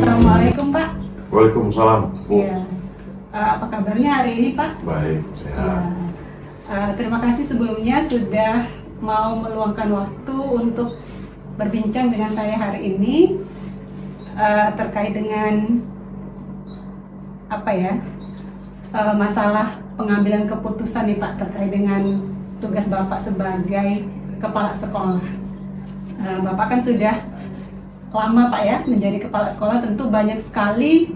Assalamualaikum Pak. Waalaikumsalam, Bu. Ya. Apa kabarnya hari ini Pak? Baik, sehat. Terima kasih sebelumnya sudah mau meluangkan waktu untuk berbincang dengan saya hari ini terkait dengan masalah pengambilan keputusan nih Pak terkait dengan tugas Bapak sebagai kepala sekolah. Bapak kan sudah lama Pak ya menjadi kepala sekolah, tentu banyak sekali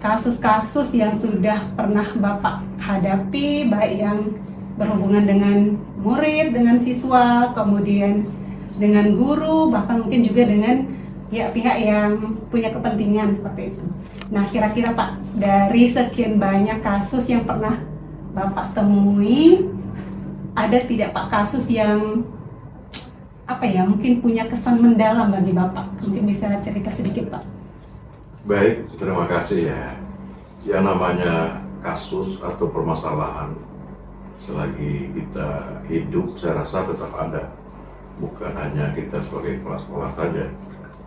kasus-kasus yang sudah pernah Bapak hadapi, baik yang berhubungan dengan murid, dengan siswa, kemudian dengan guru, bahkan mungkin juga dengan pihak-pihak yang punya kepentingan seperti itu. Nah, kira-kira Pak, dari sekian banyak kasus yang pernah Bapak temui, ada tidak Pak kasus yang mungkin punya kesan mendalam bagi Bapak? Mungkin bisa cerita sedikit Pak. Baik, terima kasih ya. Yang namanya kasus atau permasalahan selagi kita hidup, saya rasa tetap ada. Bukan hanya kita sebagai kepala sekolah saja.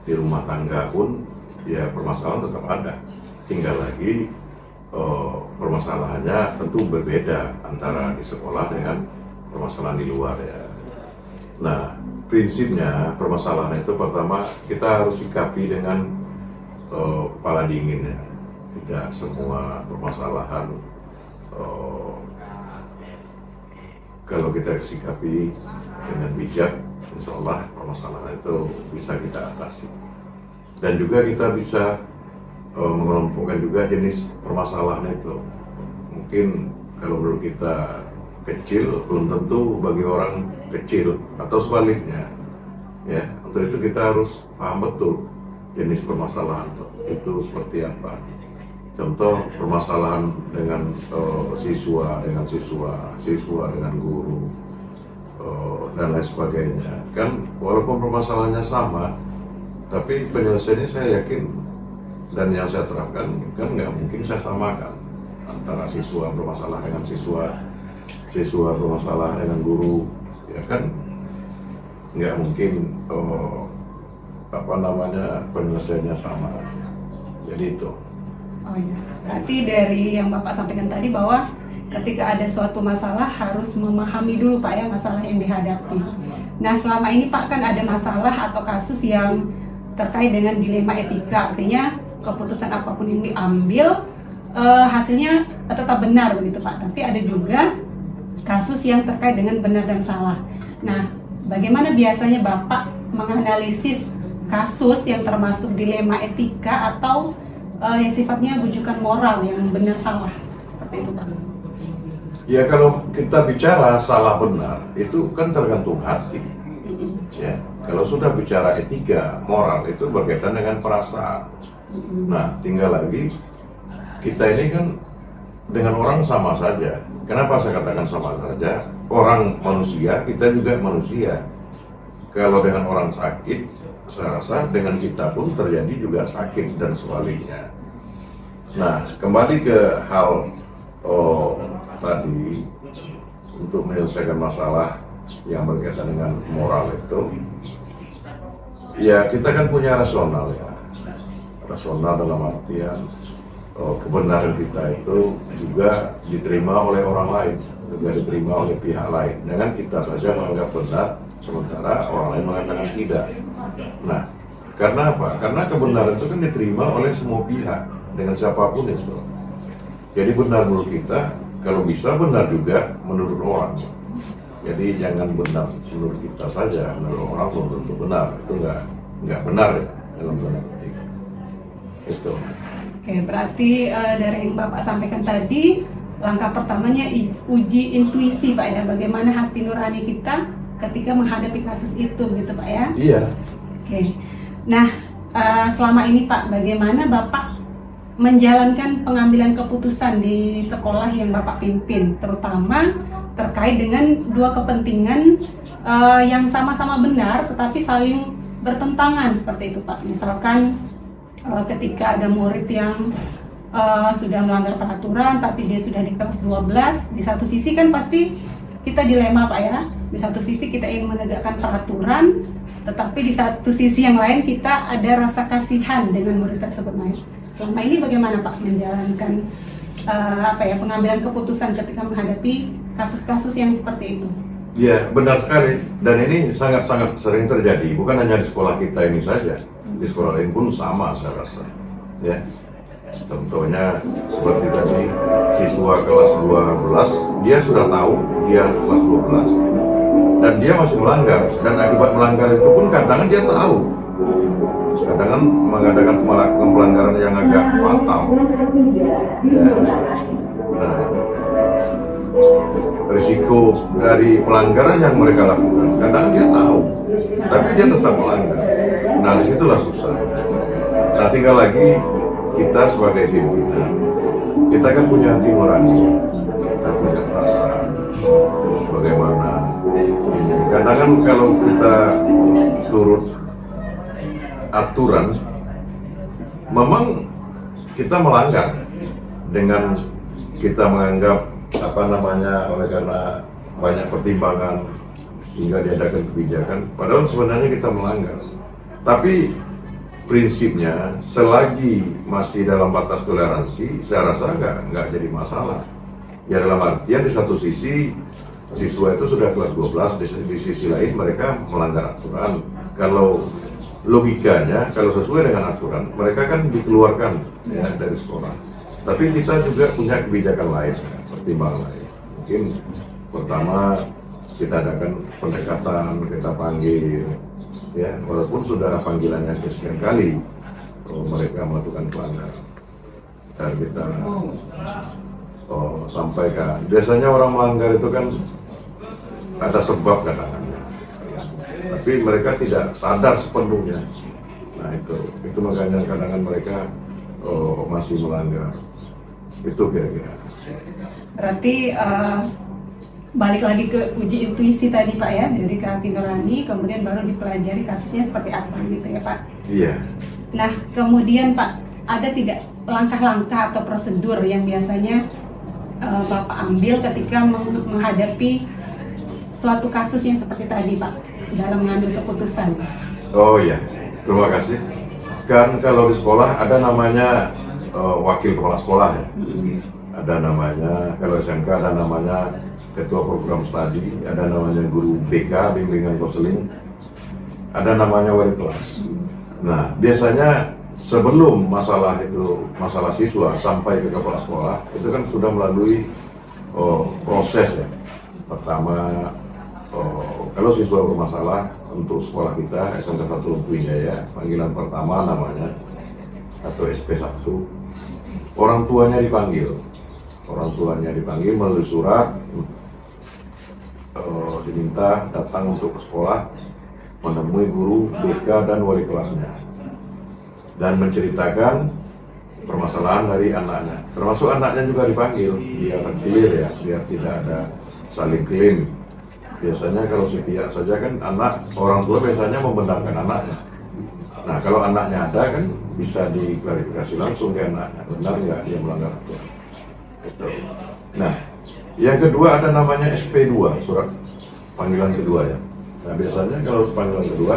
Di rumah tangga pun ya permasalahan tetap ada. Tinggal lagi permasalahannya tentu berbeda antara di sekolah dengan permasalahan di luar ya. Nah, prinsipnya permasalahan itu pertama kita harus sikapi dengan kepala dingin ya. Tidak semua permasalahan kalau kita sikapi dengan bijak, insya Allah permasalahan itu bisa kita atasi. Dan juga kita bisa mengelompokkan juga jenis permasalahan itu. Mungkin kalau menurut kita kecil, belum tentu bagi orang kecil, atau sebaliknya ya. Untuk itu kita harus paham betul jenis permasalahan itu seperti apa. Contoh permasalahan dengan siswa dengan guru dan lain sebagainya. Kan walaupun permasalahannya sama, tapi penyelesaiannya saya yakin dan yang saya terapkan kan nggak mungkin saya samakan antara siswa bermasalah dengan siswa bermasalah dengan guru, ya kan nggak mungkin penyelesaiannya sama. Jadi itu. Oh ya, berarti dari yang Bapak sampaikan tadi bahwa ketika ada suatu masalah harus memahami dulu Pak ya masalah yang dihadapi. Nah, selama ini Pak kan ada masalah atau kasus yang terkait dengan dilema etika, artinya keputusan apapun yang diambil hasilnya tetap benar begitu Pak. Tapi ada juga kasus yang terkait dengan benar dan salah. Nah, bagaimana biasanya Bapak menganalisis kasus yang termasuk dilema etika atau yang sifatnya rujukan moral yang benar salah seperti itu Pak? Ya, kalau kita bicara salah benar itu kan tergantung hati. Ya, kalau sudah bicara etika, moral itu berkaitan dengan perasaan. Nah, tinggal lagi kita ini kan dengan orang sama saja. Kenapa saya katakan sama saja? Orang manusia, kita juga manusia. Kalau dengan orang sakit, saya rasa dengan kita pun terjadi juga sakit dan sebaliknya. Nah, kembali ke hal tadi, untuk menyelesaikan masalah yang berkaitan dengan moral itu, ya kita kan punya rasional ya. Rasional dalam artian kebenaran kita itu juga diterima oleh orang lain, juga diterima oleh pihak lain. Jangan kita saja menganggap benar, sementara orang lain mengatakan tidak. Nah, karena apa? Karena kebenaran itu kan diterima oleh semua pihak, dengan siapapun itu. Jadi benar menurut kita, kalau bisa benar juga menurut orang. Jadi jangan benar menurut kita saja, menurut orang belum tentu benar. Itu nggak benar ya dalam tanda petik. Itu. Oke, berarti dari yang Bapak sampaikan tadi, langkah pertamanya uji intuisi Pak ya, bagaimana hati nurani kita ketika menghadapi kasus itu gitu Pak ya. Iya. Oke, nah selama ini Pak, bagaimana Bapak menjalankan pengambilan keputusan di sekolah yang Bapak pimpin, terutama terkait dengan dua kepentingan yang sama-sama benar tetapi saling bertentangan seperti itu Pak. Misalkan ketika ada murid yang sudah melanggar peraturan tapi dia sudah di kelas 12, di satu sisi kan pasti kita dilema Pak ya. Di satu sisi kita ingin menegakkan peraturan, tetapi di satu sisi yang lain kita ada rasa kasihan dengan murid tersebut. Nah, selama ini bagaimana Pak menjalankan pengambilan keputusan ketika menghadapi kasus-kasus yang seperti itu? Ya, benar sekali. Dan ini sangat-sangat sering terjadi, bukan hanya di sekolah kita ini saja. Di sekolah lain pun sama saya rasa. Ya. Contohnya seperti tadi, siswa kelas 12, dia sudah tahu dia kelas 12 dan dia masih melanggar, dan akibat melanggar itu pun kadang dia tahu, kadang mengadakan pelanggaran yang agak fatal ya. Nah, risiko dari pelanggaran yang mereka lakukan kadang dia tahu tapi dia tetap melanggar. Nah, disitulah susah. Nah, tinggal lagi kita sebagai pimpinan, kita kan punya hati nurani, kita punya perasaan bagaimana ini. Kadang kan kalau kita turut aturan, memang kita melanggar dengan kita menganggap oleh karena banyak pertimbangan sehingga diadakan kebijakan, padahal sebenarnya kita melanggar. Tapi prinsipnya selagi masih dalam batas toleransi, saya rasa nggak jadi masalah. Ya, dalam artian di satu sisi siswa itu sudah kelas 12, di sisi lain mereka melanggar aturan. Kalau logikanya, kalau sesuai dengan aturan, mereka kan dikeluarkan ya dari sekolah. Tapi kita juga punya kebijakan lain, pertimbangan lain. Mungkin pertama kita adakan pendekatan, kita panggil, ya walaupun sudah panggilannya kesekian kali mereka melakukan pelanggaran, dan kita sampaikan. Biasanya orang melanggar itu kan ada sebab kadang-kadang, ya. Tapi mereka tidak sadar sepenuhnya. Nah itu makanya kadang-kadang mereka masih melanggar. Itu kira-kira. Berarti balik lagi ke uji intuisi tadi Pak ya, dari ke hati nurani, kemudian baru dipelajari kasusnya seperti apa gitu ya Pak. Iya. Nah kemudian Pak, ada tidak langkah-langkah atau prosedur yang biasanya Bapak ambil ketika menghadapi suatu kasus yang seperti tadi Pak, dalam mengambil keputusan? Oh iya, terima kasih. Kan kalau di sekolah ada namanya wakil kepala sekolah ya. Ada namanya, kalau SMK ada namanya ketua program studi, ada namanya guru BK, bimbingan konseling, ada namanya wali kelas. Nah, biasanya sebelum masalah siswa sampai ke kepala sekolah, itu kan sudah melalui proses ya. Pertama, kalau siswa bermasalah untuk sekolah kita, SMK 1 Lumpuy Jaya, panggilan pertama namanya, atau SP1, orang tuanya dipanggil. Orang tuanya dipanggil melalui surat, diminta datang untuk ke sekolah, menemui guru BK dan wali kelasnya, dan menceritakan permasalahan dari anaknya. Termasuk anaknya juga dipanggil, biar clear ya, biar tidak ada saling klaim. Biasanya kalau sepihak saja kan orang tua biasanya membenarkan anaknya. Nah, kalau anaknya ada kan bisa diklarifikasi langsung ke anaknya, benar nggak dia melanggar aturan. Itu. Nah, yang kedua ada namanya SP2, surat panggilan kedua ya. Nah, biasanya kalau panggilan kedua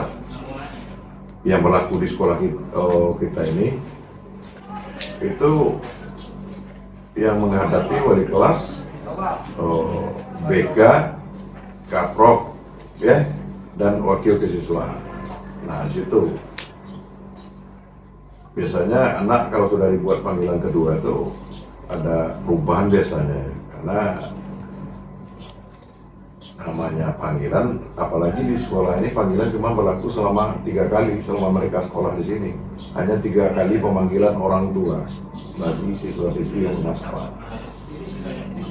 yang berlaku di sekolah kita ini, itu yang menghadapi wali kelas, BK, Kaprok, ya, dan wakil kesiswaan. Nah, di situ biasanya anak kalau sudah dibuat panggilan kedua itu ada perubahan biasanya, karena namanya panggilan, apalagi di sekolah ini panggilan cuma berlaku selama 3 kali selama mereka sekolah di sini. Hanya 3 kali pemanggilan orang tua bagi siswa-siswi yang bermasalah.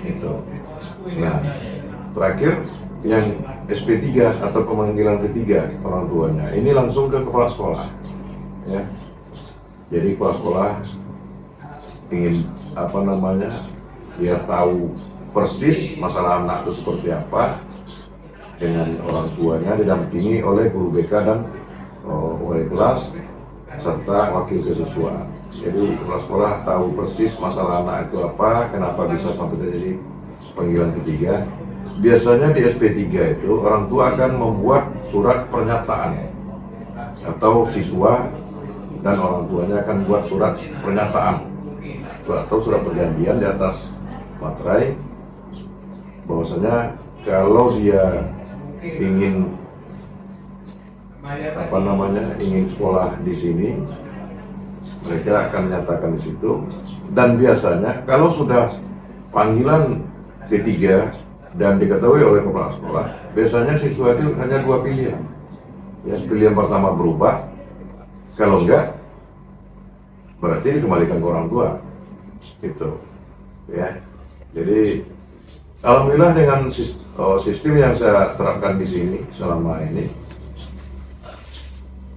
Itu. Nah, terakhir yang SP3 atau pemanggilan ketiga orang tuanya ini langsung ke kepala sekolah. Ya. Jadi kepala sekolah ingin biar tahu persis masalah anak itu seperti apa, dengan orang tuanya didampingi oleh guru BK dan wali kelas serta wakil kesiswaan. Jadi kepala sekolah tahu persis masalah anak itu apa, kenapa bisa sampai terjadi panggilan ketiga. Biasanya di SP3 itu orang tua akan membuat surat pernyataan, atau siswa dan orang tuanya akan buat surat pernyataan atau surat perjanjian di atas materai bahwasanya kalau dia ingin ingin sekolah di sini, mereka akan menyatakan di situ. Dan biasanya kalau sudah panggilan ketiga dan diketahui oleh kepala sekolah, biasanya siswa itu hanya 2 pilihan. Ya, pilihan pertama berubah, kalau enggak berarti dikembalikan ke orang tua. Gitu. Ya. Jadi alhamdulillah dengan sistem yang saya terapkan di sini selama ini,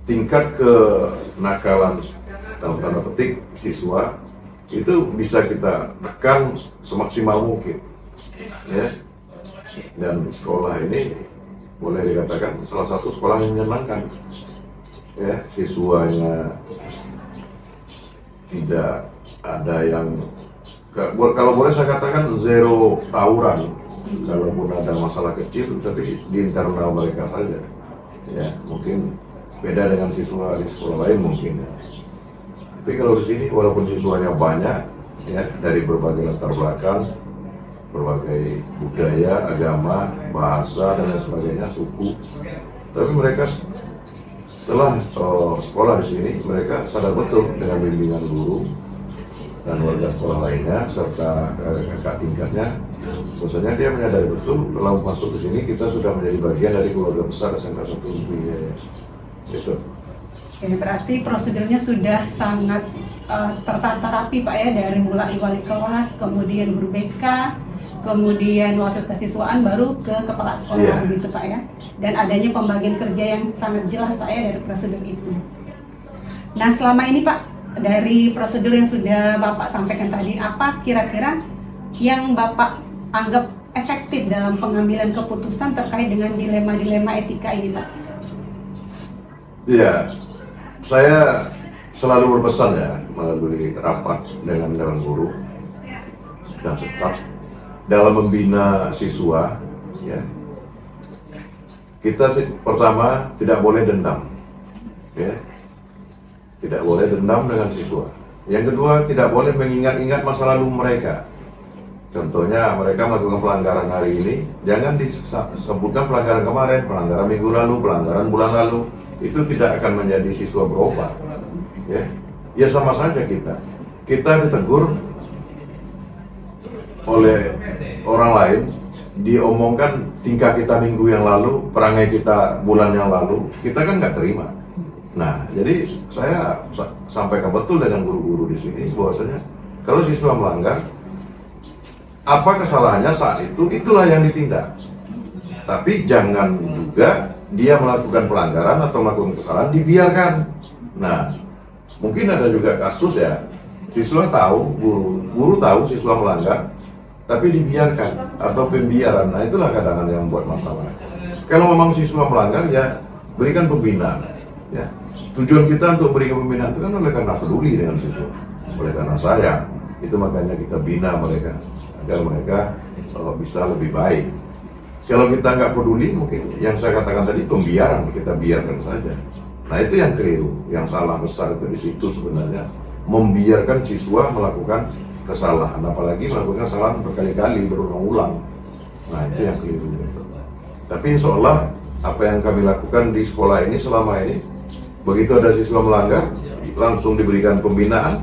tingkat kenakalan dalam tanda petik siswa itu bisa kita tekan semaksimal mungkin. Ya. Dan sekolah ini boleh dikatakan salah satu sekolah yang menyenangkan. Ya, siswanya tidak ada yang, kalau boleh saya katakan, zero tawuran. Kalaupun ada masalah kecil, tapi di internal mereka saja. Ya, mungkin beda dengan siswa di sekolah lain mungkin. Ya. Tapi kalau di sini, walaupun siswanya banyak, ya, dari berbagai latar belakang, berbagai budaya, agama, bahasa dan lain sebagainya, suku, tapi mereka setelah sekolah di sini, mereka sadar betul dengan bimbingan guru dan warga sekolah lainnya serta kakak tingkatnya, bahwasanya dia menyadari betul kalau masuk ke sini kita sudah menjadi bagian dari keluarga besar SMK 1 Umpia. Gitu. Oke, berarti prosedurnya sudah sangat tertata rapi Pak ya, dari mulai wali kelas, kemudian guru BK, kemudian wakil kesiswaan, baru ke kepala sekolah, begitu Pak ya. Dan adanya pembagian kerja yang sangat jelas Pak ya dari prosedur itu. Nah, selama ini Pak, dari prosedur yang sudah Bapak sampaikan tadi, apa kira-kira yang Bapak anggap efektif dalam pengambilan keputusan terkait dengan dilema-dilema etika ini Pak? Ya, saya selalu berpesan ya melalui rapat dengan dewan guru dan staf dalam membina siswa, ya, kita pertama tidak boleh dendam, ya, tidak boleh dendam dengan siswa. Yang kedua, tidak boleh mengingat-ingat masa lalu mereka. Contohnya mereka melakukan pelanggaran hari ini, jangan disebutkan pelanggaran kemarin, pelanggaran minggu lalu, pelanggaran bulan lalu. Itu tidak akan menjadi siswa berubah. Ya sama saja kita ditegur oleh orang lain, diomongkan tingkah kita minggu yang lalu, perangai kita bulan yang lalu, kita kan nggak terima. Nah, jadi saya sampaikan betul dengan guru-guru di sini bahwasanya kalau siswa melanggar, apa kesalahannya saat itu, itulah yang ditindak. Tapi jangan juga dia melakukan pelanggaran atau melakukan kesalahan dibiarkan. Nah, mungkin ada juga kasus ya, siswa tahu, guru tahu siswa melanggar, tapi dibiarkan atau pembiaran. Nah, itulah kadang-kadang yang membuat masalah. Kalau memang siswa melanggar, ya berikan pembinaan. Ya, tujuan kita untuk berikan pembinaan itu kan oleh karena peduli dengan siswa, oleh karena sayang. Itu makanya kita bina mereka agar mereka bisa lebih baik. Kalau kita nggak peduli, mungkin yang saya katakan tadi pembiaran, kita biarkan saja. Nah, itu yang keliru, yang salah besar itu di situ sebenarnya, membiarkan siswa melakukan kesalahan, apalagi melakukan kesalahan berkali-kali berulang-ulang. Nah, itu yang keliru. Tapi insya Allah apa yang kami lakukan di sekolah ini selama ini, begitu ada siswa melanggar, langsung diberikan pembinaan,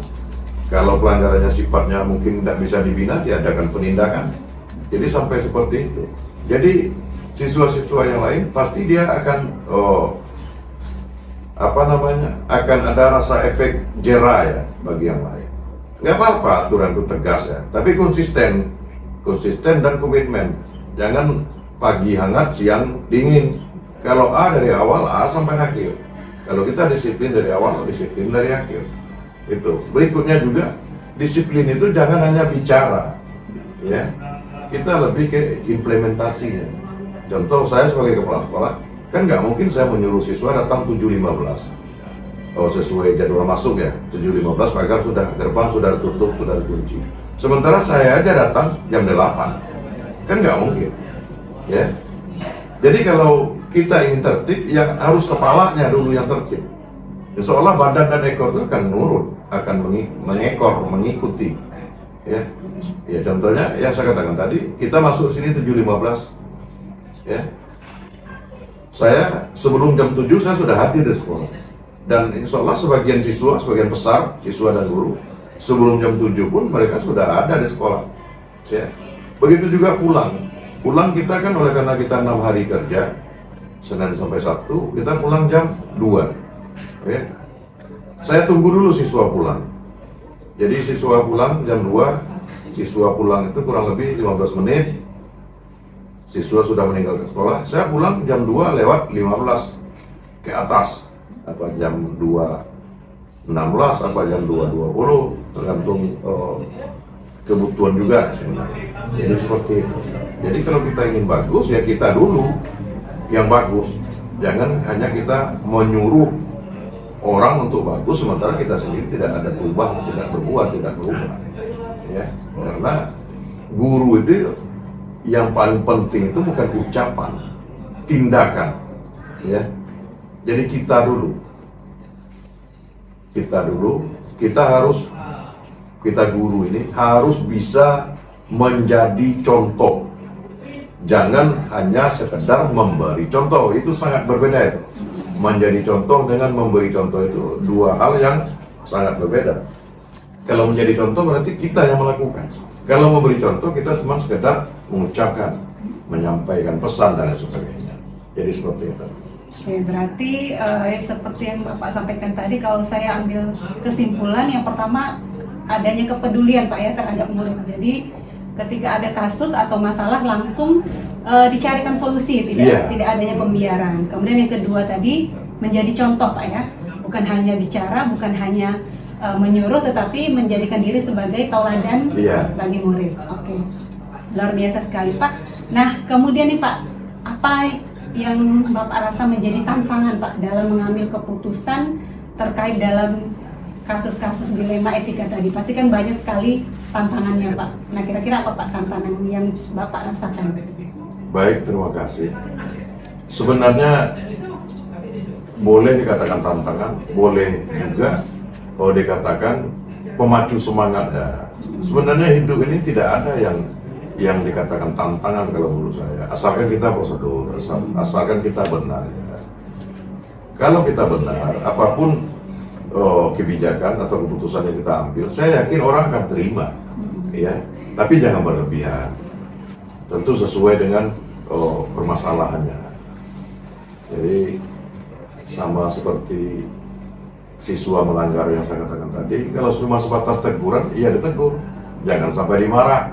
Kalau pelanggarannya sifatnya mungkin tidak bisa dibina, diadakan penindakan. Jadi sampai seperti itu. Jadi siswa-siswa yang lain pasti dia akan akan ada rasa efek jera ya bagi yang lain. Nggak apa-apa aturan itu tegas ya, tapi konsisten dan komitmen. Jangan pagi hangat, siang dingin. Kalau A dari awal, A sampai akhir. Kalau kita disiplin dari awal, disiplin dari akhir. Itu. Berikutnya juga, disiplin itu jangan hanya bicara, ya. Kita lebih ke implementasinya. Contoh, saya sebagai kepala sekolah, kan nggak mungkin saya menyuruh siswa datang 7.15. Oh, sesuai jadwal masuk ya, 7.15 pagar sudah, gerbang sudah ditutup, sudah dikunci. Sementara saya aja datang jam 8. Kan nggak mungkin, ya. Jadi kalau kita ingin tertib, ya harus kepalanya dulu yang tertib. Seolah badan dan ekor itu akan nurut, akan mengekor, mengikuti. Ya, contohnya yang saya katakan tadi, kita masuk sini 7.15, ya. Saya sebelum jam 7 saya sudah hadir di sekolah. Dan insya Allah sebagian besar siswa dan guru, sebelum jam 7 pun mereka sudah ada di sekolah. Ya. Begitu juga pulang. Pulang kita kan oleh karena kita 6 hari kerja, Senin sampai Sabtu, kita pulang jam 2. Ya. Saya tunggu dulu siswa pulang. Jadi siswa pulang jam 2, siswa pulang itu kurang lebih 15 menit. Siswa sudah meninggalkan sekolah, saya pulang jam 2 lewat 15 ke atas. Apa jam 2.16, apa jam 2.20, tergantung kebutuhan juga sebenarnya. Jadi seperti itu. Jadi kalau kita ingin bagus, ya kita dulu yang bagus. Jangan hanya kita menyuruh orang untuk bagus, sementara kita sendiri tidak ada berubah, tidak berbuat, tidak berubah. Ya, karena guru itu yang paling penting itu bukan ucapan, tindakan. Ya. Jadi kita guru ini harus bisa menjadi contoh. Jangan hanya sekedar memberi contoh, itu sangat berbeda itu. Menjadi contoh dengan memberi contoh itu dua hal yang sangat berbeda. Kalau menjadi contoh berarti kita yang melakukan. Kalau memberi contoh kita cuma sekedar mengucapkan, menyampaikan pesan dan lain sebagainya. Jadi seperti itu. Oke, berarti seperti yang Bapak sampaikan tadi, kalau saya ambil kesimpulan, yang pertama adanya kepedulian Pak ya terhadap murid. Jadi ketika ada kasus atau masalah langsung dicarikan solusi, tidak adanya pembiaran. Kemudian yang kedua tadi menjadi contoh Pak ya, bukan hanya bicara, bukan hanya menyuruh, tetapi menjadikan diri sebagai tauladan bagi murid. Oke, luar biasa sekali Pak. Nah kemudian nih Pak, apa yang Bapak rasa menjadi tantangan Pak dalam mengambil keputusan terkait dalam kasus-kasus dilema etika tadi? Pasti kan banyak sekali tantangannya Pak. Nah kira-kira apa Pak tantangan yang Bapak rasakan? Baik, terima kasih. Sebenarnya boleh dikatakan tantangan, boleh juga dikatakan pemacu semangat ya. Sebenarnya hidup ini tidak ada yang dikatakan tantangan kalau menurut saya, asalkan kita prosedur, asalkan kita benar ya. Kalau kita benar, apapun kebijakan atau keputusan yang kita ambil, saya yakin orang akan terima ya, tapi jangan berlebihan, tentu sesuai dengan permasalahannya. Jadi sama seperti siswa melanggar yang saya katakan tadi, kalau cuma sebatas teguran, iya ditegur, jangan sampai dimarah.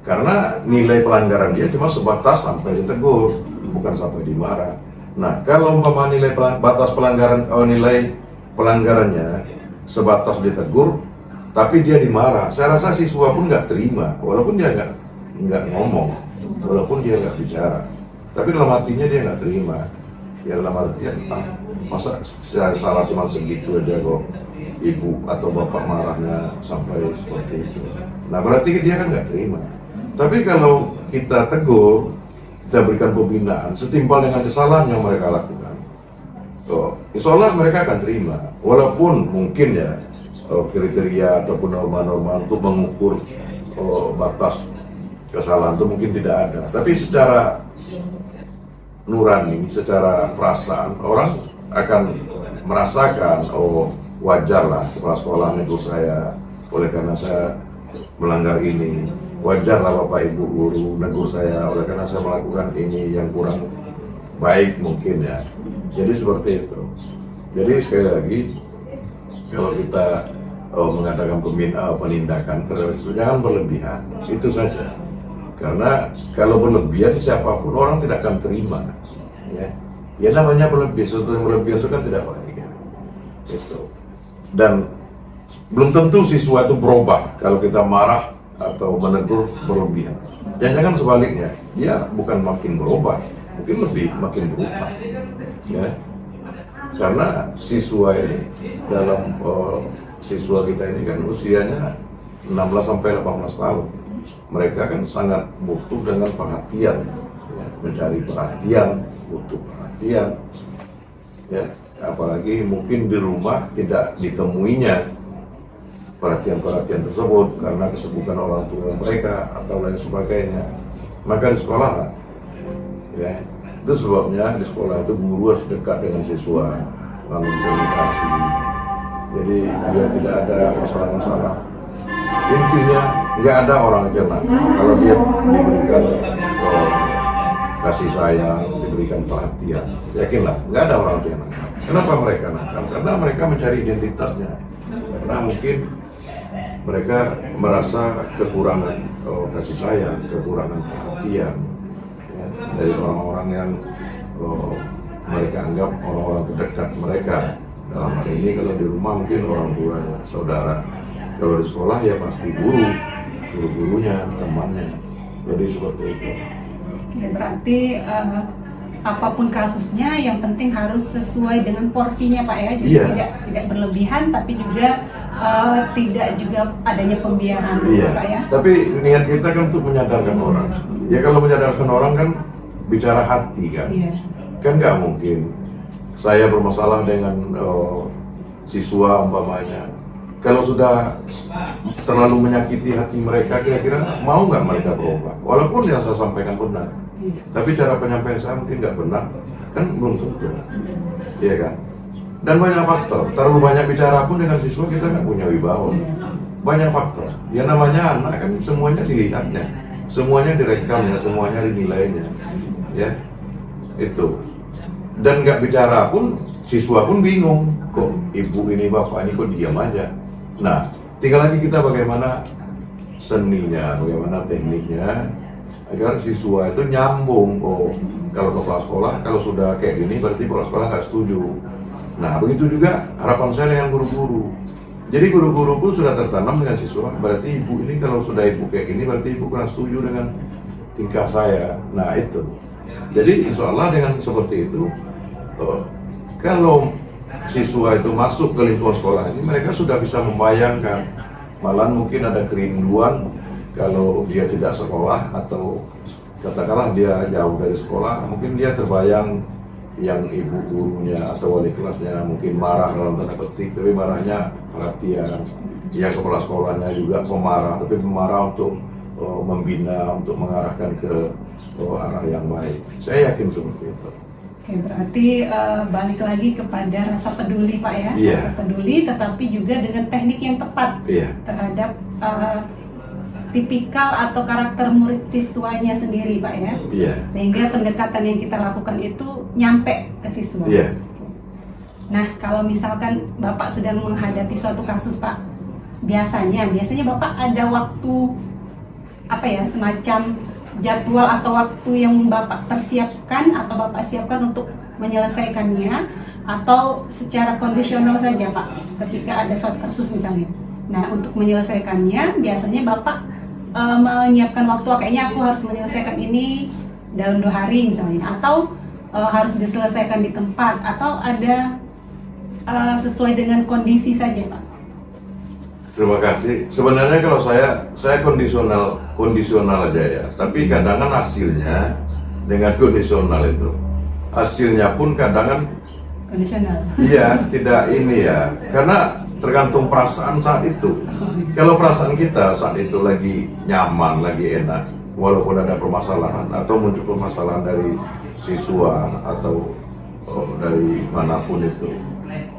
Karena nilai pelanggaran dia cuma sebatas sampai ditegur, bukan sampai dimarah. Nah, kalau umpama nilai batas pelanggaran, nilai pelanggarannya sebatas ditegur, tapi dia dimarah, saya rasa siswa pun nggak terima, walaupun dia nggak ngomong, walaupun dia nggak bicara, tapi dalam hatinya dia nggak terima. Ya dalam artian, masa saya salah cuma segitu aja kok, ibu atau bapak marahnya sampai seperti itu. Nah berarti dia kan nggak terima. Tapi kalau kita tegur, kita berikan pembinaan setimpal dengan kesalahan yang mereka lakukan, insya Allah mereka akan terima. Walaupun mungkin ya kriteria ataupun norma-norma untuk mengukur batas kesalahan itu mungkin tidak ada. Tapi secara nurani, secara perasaan, orang akan merasakan, wajar lah kepala sekolah negur saya, oleh karena saya melanggar ini, wajarlah Bapak Ibu guru negur saya oleh karena saya melakukan ini yang kurang baik mungkin ya. Jadi seperti itu. Jadi sekali lagi, kalau kita mengadakan penindakan terhadap itu jangan berlebihan, itu saja. Karena kalau berlebihan siapapun orang tidak akan terima, ya. Ya namanya berlebihan, sesuatu yang berlebihan itu kan tidak baik, ya. Itu. Dan belum tentu siswa itu berubah kalau kita marah atau menegur berlebihan. Jangan sebaliknya, dia bukan makin berubah, mungkin makin berubah, ya. Karena siswa ini dalam siswa kita ini kan usianya 16 sampai 18 tahun. Mereka kan sangat butuh dengan perhatian, ya, mencari perhatian, butuh perhatian, ya. Apalagi mungkin di rumah tidak ditemuinya perhatian-perhatian tersebut karena kesibukan orang tua mereka atau lain sebagainya. Maka di sekolah lah, ya. Itu sebabnya di sekolah itu guru harus dekat dengan siswa, lalu komunikasi. Jadi biar tidak ada masalah-masalah. Intinya nggak ada orang yang nakal kalau dia diberikan kasih sayang, diberikan perhatian. Yakinlah, nggak ada orang yang nakal. Kenapa mereka nakal? Karena mereka mencari identitasnya. Karena mungkin mereka merasa kekurangan kasih sayang, kekurangan perhatian, ya, dari orang-orang yang mereka anggap orang-orang terdekat mereka. Dalam hal ini kalau di rumah mungkin orang tua, saudara. Kalau di sekolah ya pasti guru-gurunya, temannya. Jadi seperti itu. Ya, berarti apapun kasusnya yang penting harus sesuai dengan porsinya Pak ya. Jadi tidak berlebihan tapi juga tidak juga adanya pembiaran Pak ya. Tapi niat kita kan untuk menyadarkan orang. Ya kalau menyadarkan orang kan bicara hati kan. Kan nggak mungkin saya bermasalah dengan siswa umpamanya. Kalau sudah terlalu menyakiti hati mereka, kira-kira mau nggak mereka berubah? Walaupun yang saya sampaikan benar, tapi cara penyampaian saya mungkin nggak benar, kan belum tentu, iya kan? Dan banyak faktor. Terlalu banyak bicara pun dengan siswa kita nggak punya wibawa. Banyak faktor. Ya namanya anak kan semuanya dilihatnya, semuanya direkamnya, semuanya dinilainya, ya itu. Dan nggak bicara pun siswa pun bingung, kok ibu ini bapak ini kok diam aja. Nah, tinggal lagi kita bagaimana seninya, bagaimana tekniknya agar siswa itu nyambung. Oh, kalau kepala sekolah, kalau sudah kayak gini berarti kepala sekolah nggak setuju. Nah, begitu juga harapan saya dengan guru-guru. Jadi guru-guru pun sudah tertanam dengan siswa, berarti ibu ini kalau sudah ibu kayak gini berarti ibu kurang setuju dengan tingkah saya. Nah, itu. Jadi insya Allah dengan seperti itu, kalau siswa itu masuk ke lingkungan sekolah ini, mereka sudah bisa membayangkan, malah mungkin ada kerinduan kalau dia tidak sekolah atau katakanlah dia jauh dari sekolah, mungkin dia terbayang yang ibu gurunya atau wali kelasnya mungkin marah dalam tanda petik, tapi marahnya perhatian. Ya kepala sekolahnya juga pemarah, tapi pemarah untuk membina, untuk mengarahkan ke arah yang baik. Saya yakin seperti itu. Oke, berarti balik lagi kepada rasa peduli Pak ya. Rasa peduli tetapi juga dengan teknik yang tepat terhadap tipikal atau karakter murid siswanya sendiri Pak ya. Sehingga pendekatan yang kita lakukan itu nyampe ke siswa. Nah, kalau misalkan Bapak sedang menghadapi suatu kasus Pak, biasanya Bapak ada waktu apa ya, semacam jadwal atau waktu yang Bapak persiapkan atau Bapak siapkan untuk menyelesaikannya, atau secara kondisional saja Pak ketika ada suatu kasus misalnya. Nah, untuk menyelesaikannya biasanya Bapak menyiapkan waktu, kayaknya aku harus menyelesaikan ini dalam 2 hari misalnya, atau harus diselesaikan di tempat, atau ada sesuai dengan kondisi saja Pak. Terima kasih. Sebenarnya kalau saya kondisional aja ya. Tapi kadang kan hasilnya dengan kondisional itu, hasilnya pun kadang kan kondisional. Iya, tidak ini ya. Karena tergantung perasaan saat itu. Kalau perasaan kita saat itu lagi nyaman, lagi enak, walaupun ada permasalahan atau muncul permasalahan dari siswa atau dari manapun itu,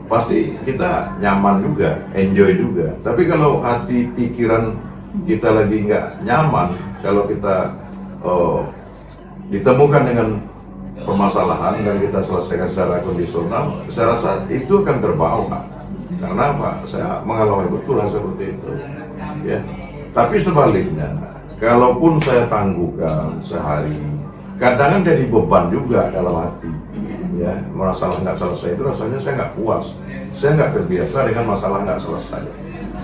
pasti kita nyaman juga, enjoy juga. Tapi kalau hati pikiran kita lagi nggak nyaman, kalau kita ditemukan dengan permasalahan dan kita selesaikan secara kondisional, saya rasa itu akan terbawa. Karena apa? Saya mengalami betul hal seperti itu. Ya. Tapi sebaliknya, kalaupun saya tangguhkan sehari, kadang kan jadi beban juga dalam hati. Ya, masalah nggak selesai itu rasanya saya nggak puas, saya nggak terbiasa dengan masalah nggak selesai.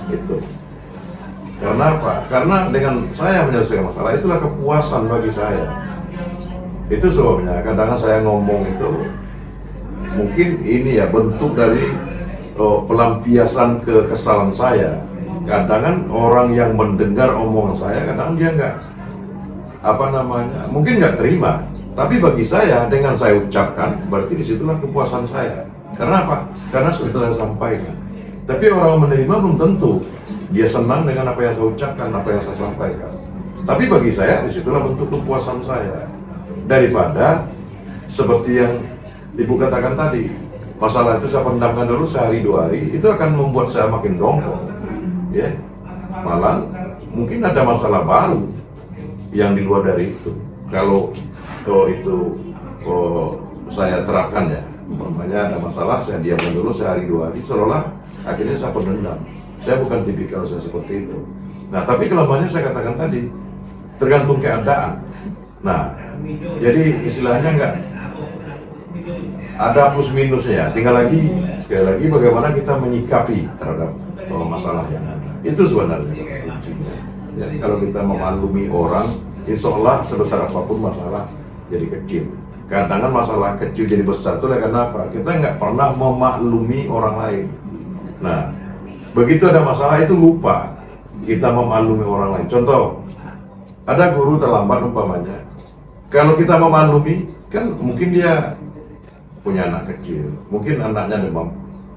Itu. Karena apa? Karena dengan saya menyelesaikan masalah itulah kepuasan bagi saya. Itu sebabnya kadang saya ngomong itu mungkin ini ya bentuk dari pelampiasan kekesalan saya. Kadang kan orang yang mendengar omongan saya, kadang dia nggak mungkin nggak terima. Tapi bagi saya, dengan saya ucapkan, berarti disitulah kepuasan saya. Karena apa? Karena sudah saya sampaikan. Tapi orang menerima belum tentu dia senang dengan apa yang saya ucapkan, apa yang saya sampaikan. Tapi bagi saya, disitulah bentuk kepuasan saya. Daripada seperti yang Ibu katakan tadi, masalah itu saya pendamkan dulu sehari 2 hari, itu akan membuat saya makin dongkol. Ya, malah mungkin ada masalah baru yang di luar dari itu. Kalau saya terapkan ya, umpamanya ada masalah, saya diamkan dulu sehari 2 hari, seolah akhirnya saya pendendam. Saya bukan tipikal saya seperti itu. Nah, tapi kelemahannya saya katakan tadi, tergantung keadaan. Nah, jadi istilahnya enggak ada plus minusnya. Tinggal sekali lagi bagaimana kita menyikapi terhadap masalah yang ada. Itu sebenarnya kuncinya. Ya, kalau kita memaklumi orang, insya Allah sebesar apapun masalah jadi kecil. Kadang-kadang masalah kecil jadi besar itu karena apa? Kita nggak pernah memaklumi orang lain. Nah, begitu ada masalah itu lupa kita memaklumi orang lain. Contoh, ada guru terlambat umpamanya. Kalau kita memaklumi, kan mungkin dia punya anak kecil, mungkin anaknya demam,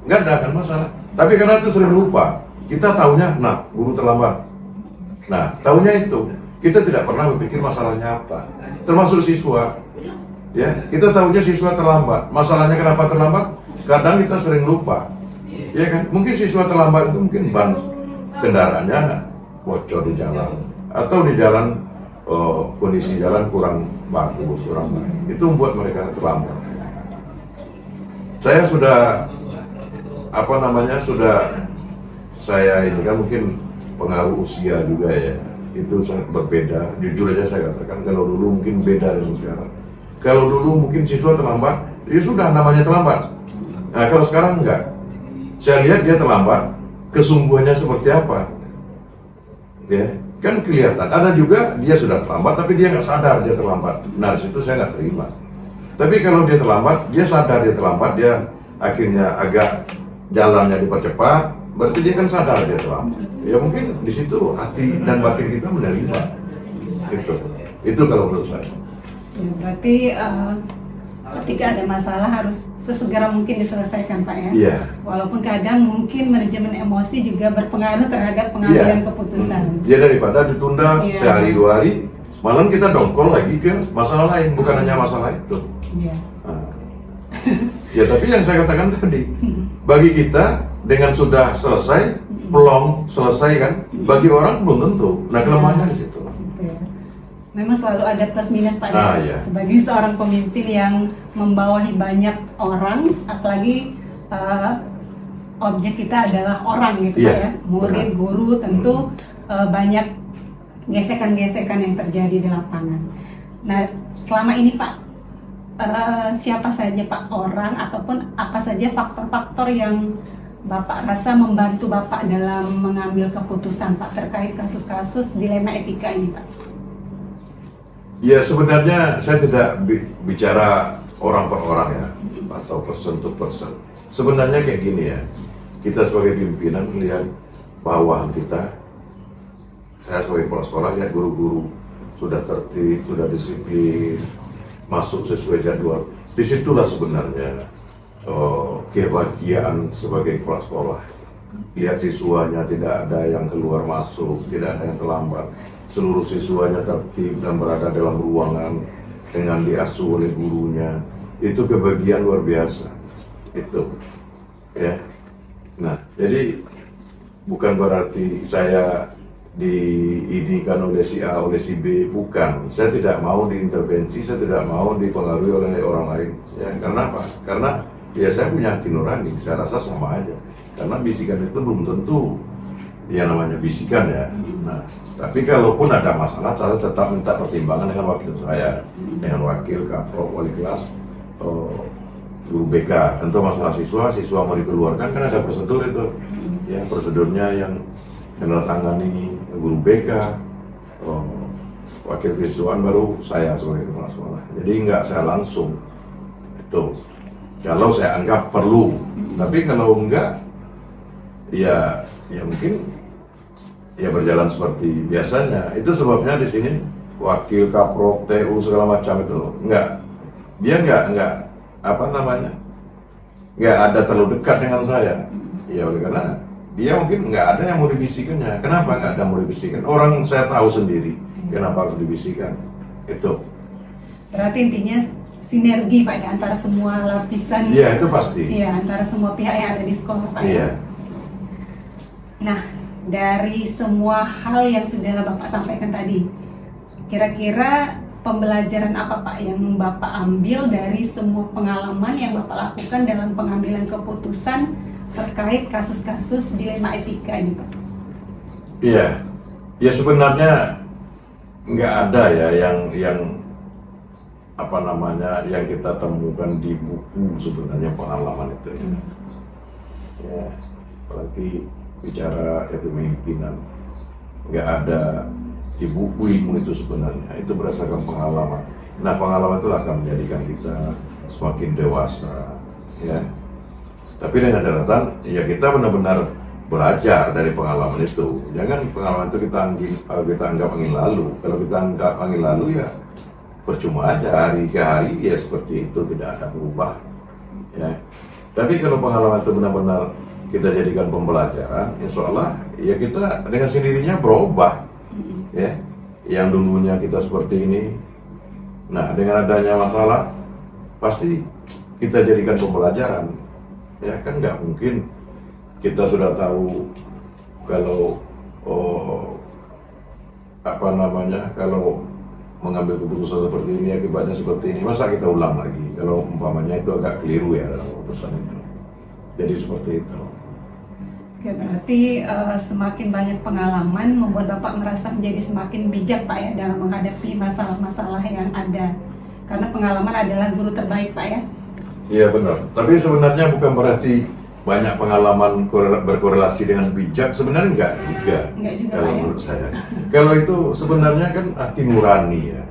nggak ada kan masalah. Tapi karena itu sering lupa, kita tahunya, nah guru terlambat. Nah, tahunya itu, kita tidak pernah berpikir masalahnya apa. Termasuk siswa, ya kita tahunya siswa terlambat. Masalahnya kenapa terlambat? Kadang kita sering lupa, ya kan? Mungkin siswa terlambat itu mungkin ban kendaraannya bocor di jalan, atau di jalan kondisi jalan kurang bagus, kurang baik. Itu membuat mereka terlambat. Saya sudah saya ini kan mungkin pengaruh usia juga ya. Itu sangat berbeda. Jujur aja saya katakan, kalau dulu mungkin beda dengan sekarang. Kalau dulu mungkin siswa terlambat, ya sudah namanya terlambat. Nah, kalau sekarang enggak. Saya lihat dia terlambat, kesungguhannya seperti apa. Ya, kan kelihatan. Ada juga dia sudah terlambat, tapi dia nggak sadar dia terlambat. Nah, di situ saya nggak terima. Tapi kalau dia terlambat, dia sadar dia terlambat, dia akhirnya agak jalannya dipercepat, berarti dia kan sadar dia terlambat. Ya mungkin di situ hati dan batin kita menerima. Itu kalau menurut saya. Ya, berarti ketika ada masalah harus sesegera mungkin diselesaikan, Pak ya. Iya. Walaupun kadang mungkin manajemen emosi juga berpengaruh terhadap pengambilan keputusan. Ya daripada ditunda sehari 2 hari, malam kita dongkol lagi ke masalah lain, bukan hanya masalah itu. Iya. Nah. Ya tapi yang saya katakan tadi, bagi kita dengan sudah selesai, plong selesai kan, bagi orang belum tentu. Nah kelemahannya di situ. Memang selalu ada plus minus, Pak. Iya. Sebagai seorang pemimpin yang membawahi banyak orang, apalagi objek kita adalah orang gitu, Pak ya. Murid, guru, tentu banyak gesekan-gesekan yang terjadi di lapangan. Nah, selama ini Pak, siapa saja Pak orang ataupun apa saja faktor-faktor yang Bapak rasa membantu Bapak dalam mengambil keputusan Pak terkait kasus-kasus dilema etika ini, Pak? Ya sebenarnya saya tidak bicara orang per orang ya, atau person to person. Sebenarnya kayak gini ya, kita sebagai pimpinan melihat bawahan kita. Saya sebagai kepala sekolah lihat guru-guru sudah tertib, sudah disiplin, masuk sesuai jadwal. Disitulah sebenarnya kebahagiaan sebagai kepala sekolah. Lihat siswanya tidak ada yang keluar masuk, tidak ada yang terlambat. Seluruh siswanya tertib dan berada dalam ruangan dengan diasuh oleh gurunya. Itu kebahagiaan luar biasa. Itu. ya. Nah, jadi bukan berarti saya diidikan oleh si A, oleh si B, bukan. Saya tidak mau diintervensi, saya tidak mau dipengaruhi oleh orang lain. Ya, karena apa? Karena ya saya punya hati nurani, saya rasa sama aja. Karena bisikan itu belum tentu ya namanya bisikan ya. Nah, tapi kalaupun ada masalah, saya tetap minta pertimbangan dengan wakil saya, dengan wakil kaprok, wali kelas, guru BK. Tentu masalah siswa mau dikeluarkan kan ada prosedur itu. Ya, prosedurnya yang menandatangani guru BK, wakil keistimewaan baru saya sebagai kepala sekolah. Jadi nggak saya langsung itu. Kalau saya anggap perlu, tapi kalau enggak, ya mungkin ya berjalan seperti biasanya. Itu sebabnya di sini wakil kaprok, TU segala macam itu dia nggak apa namanya, nggak ada terlalu dekat dengan saya. Ya oleh karena dia mungkin nggak ada yang mau dibisikannya. Kenapa nggak ada mau dibisikan? Orang saya tahu sendiri kenapa harus dibisikan. Itu. Berarti intinya sinergi Pak ya antara semua lapisan. Iya itu pasti. Iya antara semua pihak yang ada di sekolah Pak. Iya. Nah dari semua hal yang sudah Bapak sampaikan tadi, kira-kira pembelajaran apa Pak yang Bapak ambil dari semua pengalaman yang Bapak lakukan dalam pengambilan keputusan terkait kasus-kasus dilema etika ini Pak? Iya, ya sebenarnya nggak ada ya yang apa namanya yang kita temukan di buku sebenarnya pengalaman itu ya. Ya, apalagi bicara kepemimpinan nggak ada di buku ilmu itu sebenarnya, itu berdasarkan pengalaman. Nah pengalaman itu akan menjadikan kita semakin dewasa ya. Tapi dengan catatan, ya kita benar-benar belajar dari pengalaman itu. Jangan pengalaman itu kita anggap angin lalu. Kalau kita anggap angin lalu ya percuma aja, hari ke hari ya seperti itu, tidak ada berubah. Ya. Tapi kalau pengalaman itu benar-benar kita jadikan pembelajaran, insya Allah ya kita dengan sendirinya berubah. Ya. Yang dulunya kita seperti ini, nah dengan adanya masalah pasti kita jadikan pembelajaran. Ya kan nggak mungkin kita sudah tahu kalau apa namanya kalau mengambil keputusan seperti ini akibatnya seperti ini, masa kita ulang lagi kalau umpamanya itu agak keliru ya dalam keputusan itu. Jadi seperti itu. Oke, berarti semakin banyak pengalaman membuat Bapak merasa menjadi semakin bijak Pak ya dalam menghadapi masalah-masalah yang ada, karena pengalaman adalah guru terbaik Pak ya. Iya benar, tapi sebenarnya bukan berarti banyak pengalaman berkorelasi dengan bijak, sebenarnya enggak juga kalau menurut saya. Kalau itu sebenarnya kan hati nurani ya.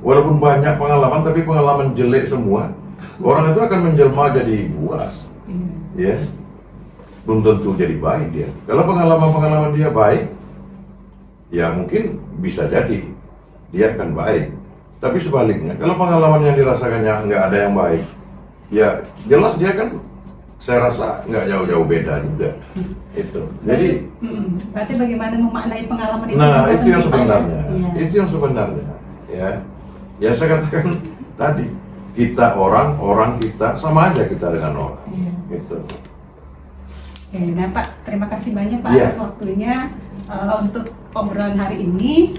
Walaupun banyak pengalaman, tapi pengalaman jelek semua, orang itu akan menjelma jadi buas, ya. Belum tentu jadi baik dia. Kalau pengalaman dia baik, ya mungkin bisa jadi dia akan baik. Tapi sebaliknya, kalau pengalaman yang dirasakannya nggak ada yang baik, ya jelas dia kan saya rasa nggak jauh-jauh beda juga itu. Jadi berarti bagaimana memaknai pengalaman itu? Nah itu yang sebenarnya, ya. Itu yang sebenarnya ya saya katakan tadi, kita orang kita sama aja kita dengan orang gitu. Oke, nah Pak, terima kasih banyak Pak atas waktunya untuk obrolan hari ini.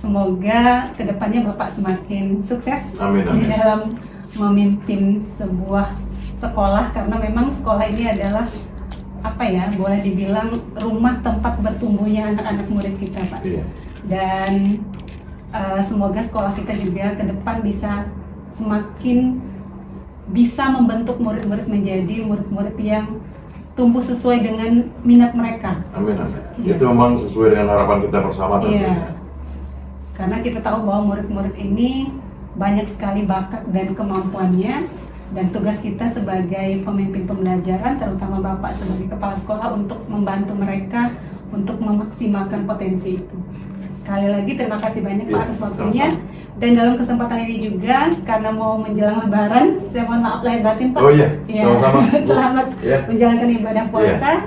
Semoga kedepannya Bapak semakin sukses di dalam memimpin sebuah sekolah, karena memang sekolah ini adalah apa ya, boleh dibilang rumah tempat bertumbuhnya anak-anak murid kita Pak. Dan semoga sekolah kita juga ke depan bisa semakin bisa membentuk murid-murid menjadi murid-murid yang tumbuh sesuai dengan minat mereka. Amin. Itu memang sesuai dengan harapan kita bersama tentunya. Karena kita tahu bahwa murid-murid ini banyak sekali bakat dan kemampuannya, dan tugas kita sebagai pemimpin pembelajaran, terutama Bapak sebagai kepala sekolah, untuk membantu mereka untuk memaksimalkan potensi itu. Sekali lagi terima kasih banyak Pak atas waktunya. Dan dalam kesempatan ini juga, karena mau menjelang Lebaran, saya mohon maaf lahir batin Pak. Oh iya, sama-sama. Selamat menjalankan ibadah puasa.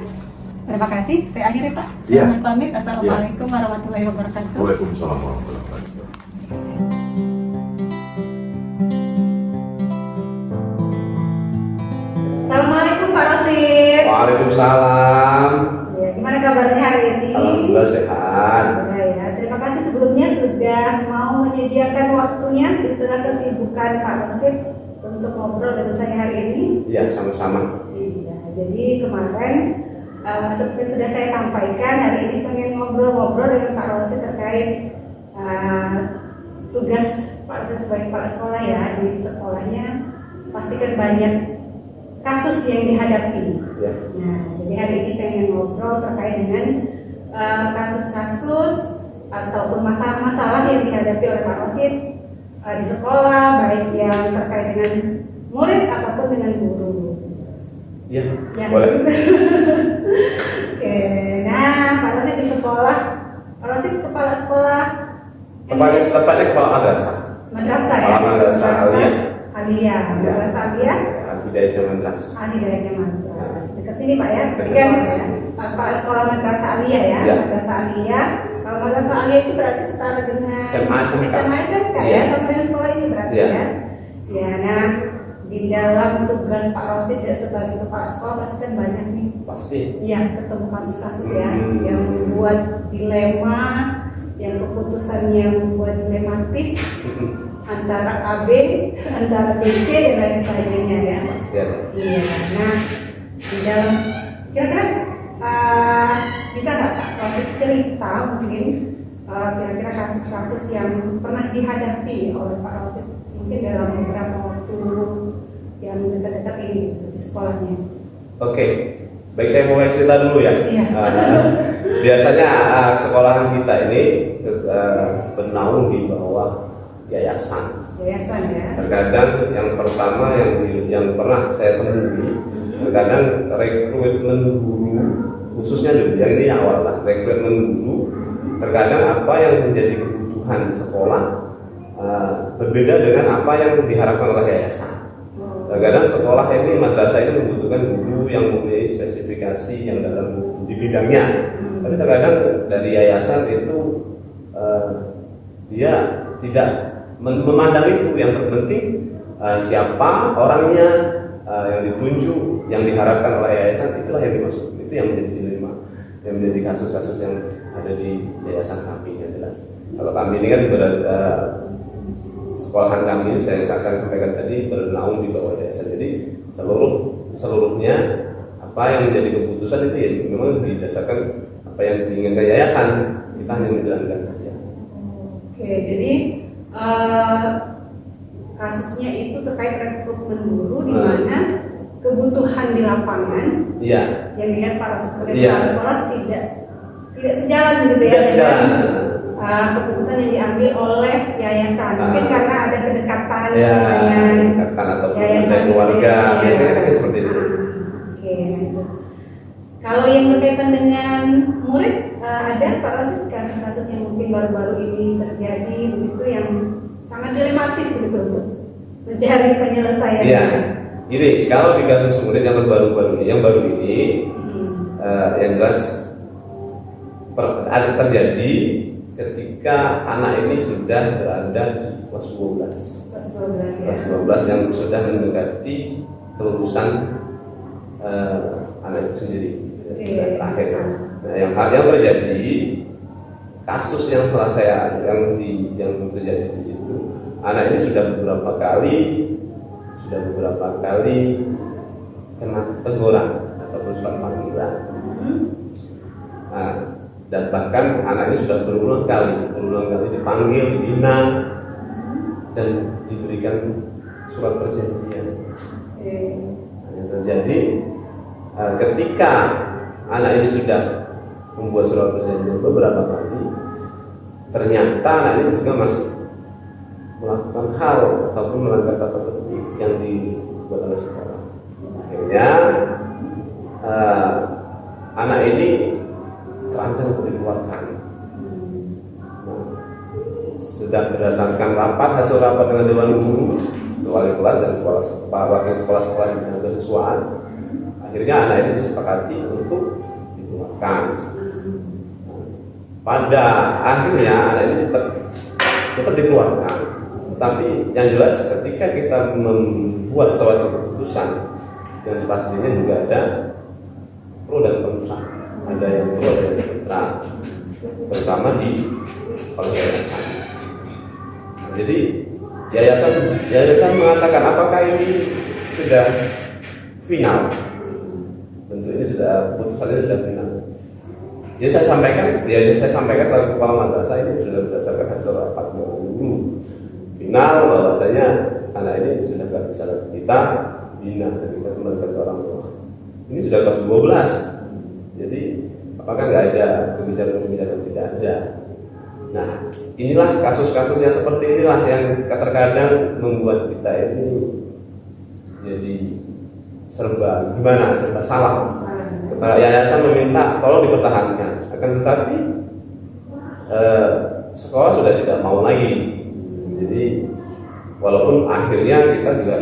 Terima kasih, saya akhiri Pak. Selamat pamit. Assalamualaikum warahmatullahi wabarakatuh. Waalaikumsalam warahmatullahi wabarakatuh. Waalaikumsalam. Ya, gimana kabarnya hari ini? Alhamdulillah sehat. Ya, terima kasih sebelumnya sudah mau menyediakan waktunya di tengah kesibukan Pak Rosid untuk ngobrol dengan saya hari ini. Iya, sama-sama. Iya, jadi kemarin seperti yang sudah saya sampaikan, hari ini pengen ngobrol-ngobrol dengan Pak Rosid terkait tugas Pak Rosid sebagai kepala sekolah ya. Di sekolahnya pastikan banyak kasus yang dihadapi. Ya. Nah, jadi hari ini pengen ngobrol terkait dengan kasus-kasus ataupun masalah-masalah yang dihadapi oleh Pak Rosid di sekolah, baik yang terkait dengan murid ataupun dengan guru. Iya, Ya. boleh. Oke, nah Pak Rosid di sekolah, Pak Rosid kepala sekolah Tepatnya kepala madrasah. madrasah ya. Kepala madrasah Aliyah. Aliyah, madrasah Aliyah. Hidayah Zaman Madrasah. Hidayahnya Madras. Dekat sini Pak ya. Dekat. Ini kan Pak sekolah madrasah Aliyah ya. Ya. Madrasah Aliyah. Kalau madrasah Aliyah itu berarti setara dengan SMA, SMK. SMA, SMK ya. Ya. Sama dengan sekolah ini berarti Ya. ya. Ya, nah di dalam tugas Pak Rosid sebagai kepala sekolah pasti kan banyak nih. Pasti. Iya, ketemu kasus-kasus ya yang Hmm. membuat dilema, yang keputusannya membuat dilematis antara AB, antara BC dan lain sebagainya ya. Pasti ada. Iya, nah di dalam kira-kira bisa nggak Pak Rosid cerita mungkin kira-kira kasus-kasus yang pernah dihadapi oleh Pak Rosid mungkin dalam beberapa waktu yang dekat-dekat ini di sekolahnya. Oke. Baik, saya mulai cerita dulu ya. Iya. Biasanya sekolahan kita ini bernaung di bawah yayasan. Yayasan ya. Terkadang yang pertama yang pernah saya temui, terkadang rekrutmen guru, khususnya dulu yang ini yang awal lah, rekrutmen guru, terkadang apa yang menjadi kebutuhan di sekolah berbeda dengan apa yang diharapkan oleh yayasan. Terkadang sekolah ini, madrasah ini membutuhkan guru yang mempunyai spesifikasi yang dalam di bidangnya. Tapi terkadang dari yayasan itu dia tidak memandang itu. Yang terpenting siapa orangnya yang ditunjuk, yang diharapkan oleh yayasan, itulah yang dimaksud. Itu yang menjadi dilema, yang menjadi kasus-kasus yang ada di yayasan kami yang jelas. Kalau kami ini kan sekolahan kami, saya sampaikan tadi, bernaung di bawah yayasan. Jadi seluruhnya apa yang menjadi keputusan itu ya memang didasarkan apa yang diinginkan yayasan. Kita hanya menjalankan saja. Oke, jadi kasusnya itu terkait rekrutmen guru di mana kebutuhan di lapangan Iya. yang dilihat para sebagai Iya. kepala sekolah tidak sejalan gitu ya. Tidak sejalan. Keputusan yang diambil oleh yayasan mungkin karena ada kedekatan Ya, dengan katakan ataupun yayasan dari keluarga, gitu ya. biasanya kan seperti itu. Oke, nah itu. Kalau yang berkaitan dengan murid, ada Pak Rosid kasus yang mungkin baru-baru ini terjadi begitu yang sangat dilematis begitu untuk mencari penyelesaian. Iya. Ini kalau di kasus murid yang baru ini, yang jelas terjadi ketika anak ini sudah berada di kelas 12. Kelas 12 ya. Kelas 12 yang sudah mendekati kelulusan anak itu sendiri. Sudah terakhir. Nah, yang terjadi kasus yang terjadi di situ, anak ini sudah beberapa kali kena teguran ataupun surat panggilan. Nah, dan bahkan anak ini sudah berulang kali dipanggil, dibina, dan diberikan surat perjanjian. Yang terjadi ketika anak ini sudah membuat surat perjanjian beberapa kali, ternyata anak ini juga masih melakukan hal ataupun melanggar tata tertib yang dibuat oleh sekolah. Akhirnya anak ini terancam untuk dikeluarkan. Sudah berdasarkan hasil rapat dengan dewan guru, wali kelas dan wakil kepala sekolah dengan kesiswaan, akhirnya anak ini disepakati untuk dikeluarkan. Pada akhirnya anak ini tetap dikeluarkan. Tapi yang jelas ketika kita membuat suatu keputusan yang pastinya juga ada pro dan kontra. Ada yang pro, ada yang kontra, terutama di yayasan. Jadi yayasan mengatakan apakah ini sudah final? Tentu ini sudah putusannya sudah final. Ya saya sampaikan selaku kepala madrasah ini sudah berdasarkan hasil rapat dulu final bahwasanya anak ini sudah tidak bisa kita bina dan kita kembalikan ke orang tua. Ini sudah kelas 12. Jadi apakah nggak ada kebijakan tidak ada? Nah, inilah kasus-kasus yang seperti inilah yang terkadang membuat kita ini jadi serba salah. Yayasan meminta tolong dipertahankan, akan tetapi sekolah sudah tidak mau lagi. Jadi walaupun akhirnya kita juga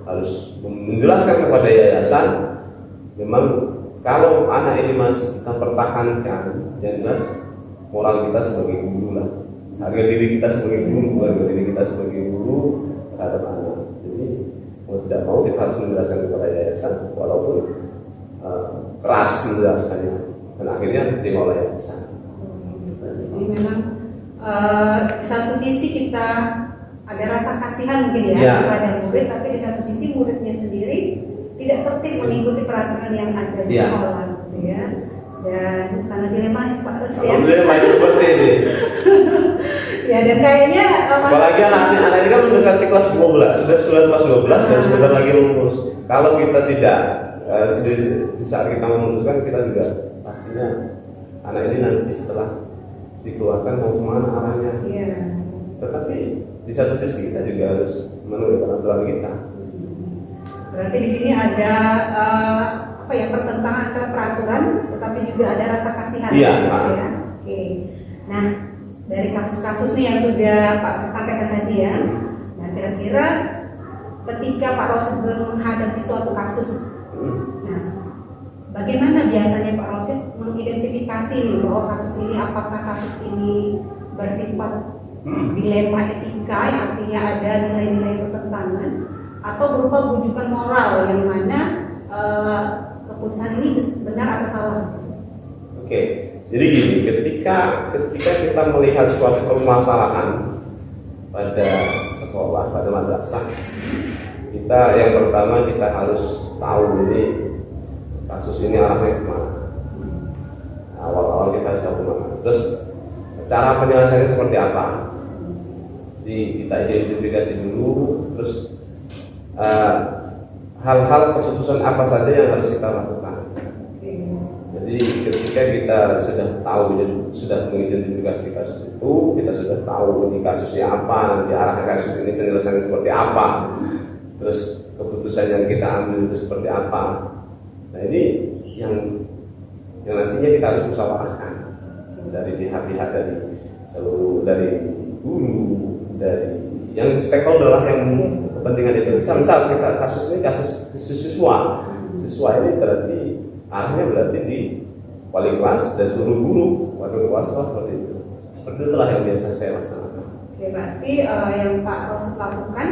harus menjelaskan kepada yayasan, memang kalau anak ini masih kita pertahankan, yang jelas moral kita sebagai guru lah, harga diri kita sebagai guru terhadap anak. Jadi mau tidak mau kita harus menjelaskan kepada yayasan, walaupun keras menjelaskannya, dan akhirnya diterima oleh yayasan. Jadi memang di satu sisi kita ada rasa kasihan mungkin ya kepada murid, tapi di satu sisi muridnya sendiri tidak tertib mengikuti peraturan yang ada di sekolah, gitu ya. Dan sangat dilema Pak Rusdi. Dilema itu seperti ini. Ya, dan kayaknya apalagi anak-anak ini kan mendekati kelas 12, sudah kelas 12 dan sebentar lagi lulus. Kalau kita tidak di saat kita memutuskan, kita juga pastinya anak ini nanti setelah dikeluarkan mau kemana arahnya. Iya. Tetapi di satu sisi kita juga harus menurut aturan kita. Berarti di sini ada pertentangan antara peraturan, tetapi juga ada rasa kasihan. Iya. Ya. Oke. Nah, dari kasus-kasus nih yang sudah Pak sampaikan tadi ya. Nah, kira-kira ketika Pak Rosid menghadapi suatu kasus, nah, bagaimana biasanya Pak Rosid mengidentifikasi nih bahwa kasus ini apakah kasus ini bersifat dilema etika, yang artinya ada nilai-nilai pertentangan, atau berupa bujukan moral yang mana keputusan ini benar atau salah? Oke, jadi gini, ketika kita melihat suatu permasalahan pada sekolah, pada madrasah, kita yang pertama kita harus tahu ini kasus ini arahnya kemana. Awal-awal kita harus tahu kemana. Terus cara penyelesaiannya seperti apa? Jadi kita identifikasi dulu, terus hal-hal keputusan apa saja yang harus kita lakukan. Jadi ketika kita sudah tahu, sudah mengidentifikasi kasus itu, kita sudah tahu ini kasusnya apa, nanti arah kasus ini penyelesaiannya seperti apa, terus keputusan yang kita ambil itu seperti apa. Nah ini yang nantinya kita harus musyawarahkan dari pihak-pihak, dari seluruh, dari guru, dari yang stakeholder lah yang kepentingan itu. Misal kita kasus ini kasus siswa ini berarti arahnya berarti di wali kelas dan seluruh guru, wakil kelas seperti itu. Seperti itulah yang biasa saya laksanakan. Oke, berarti yang Pak Rosid lakukan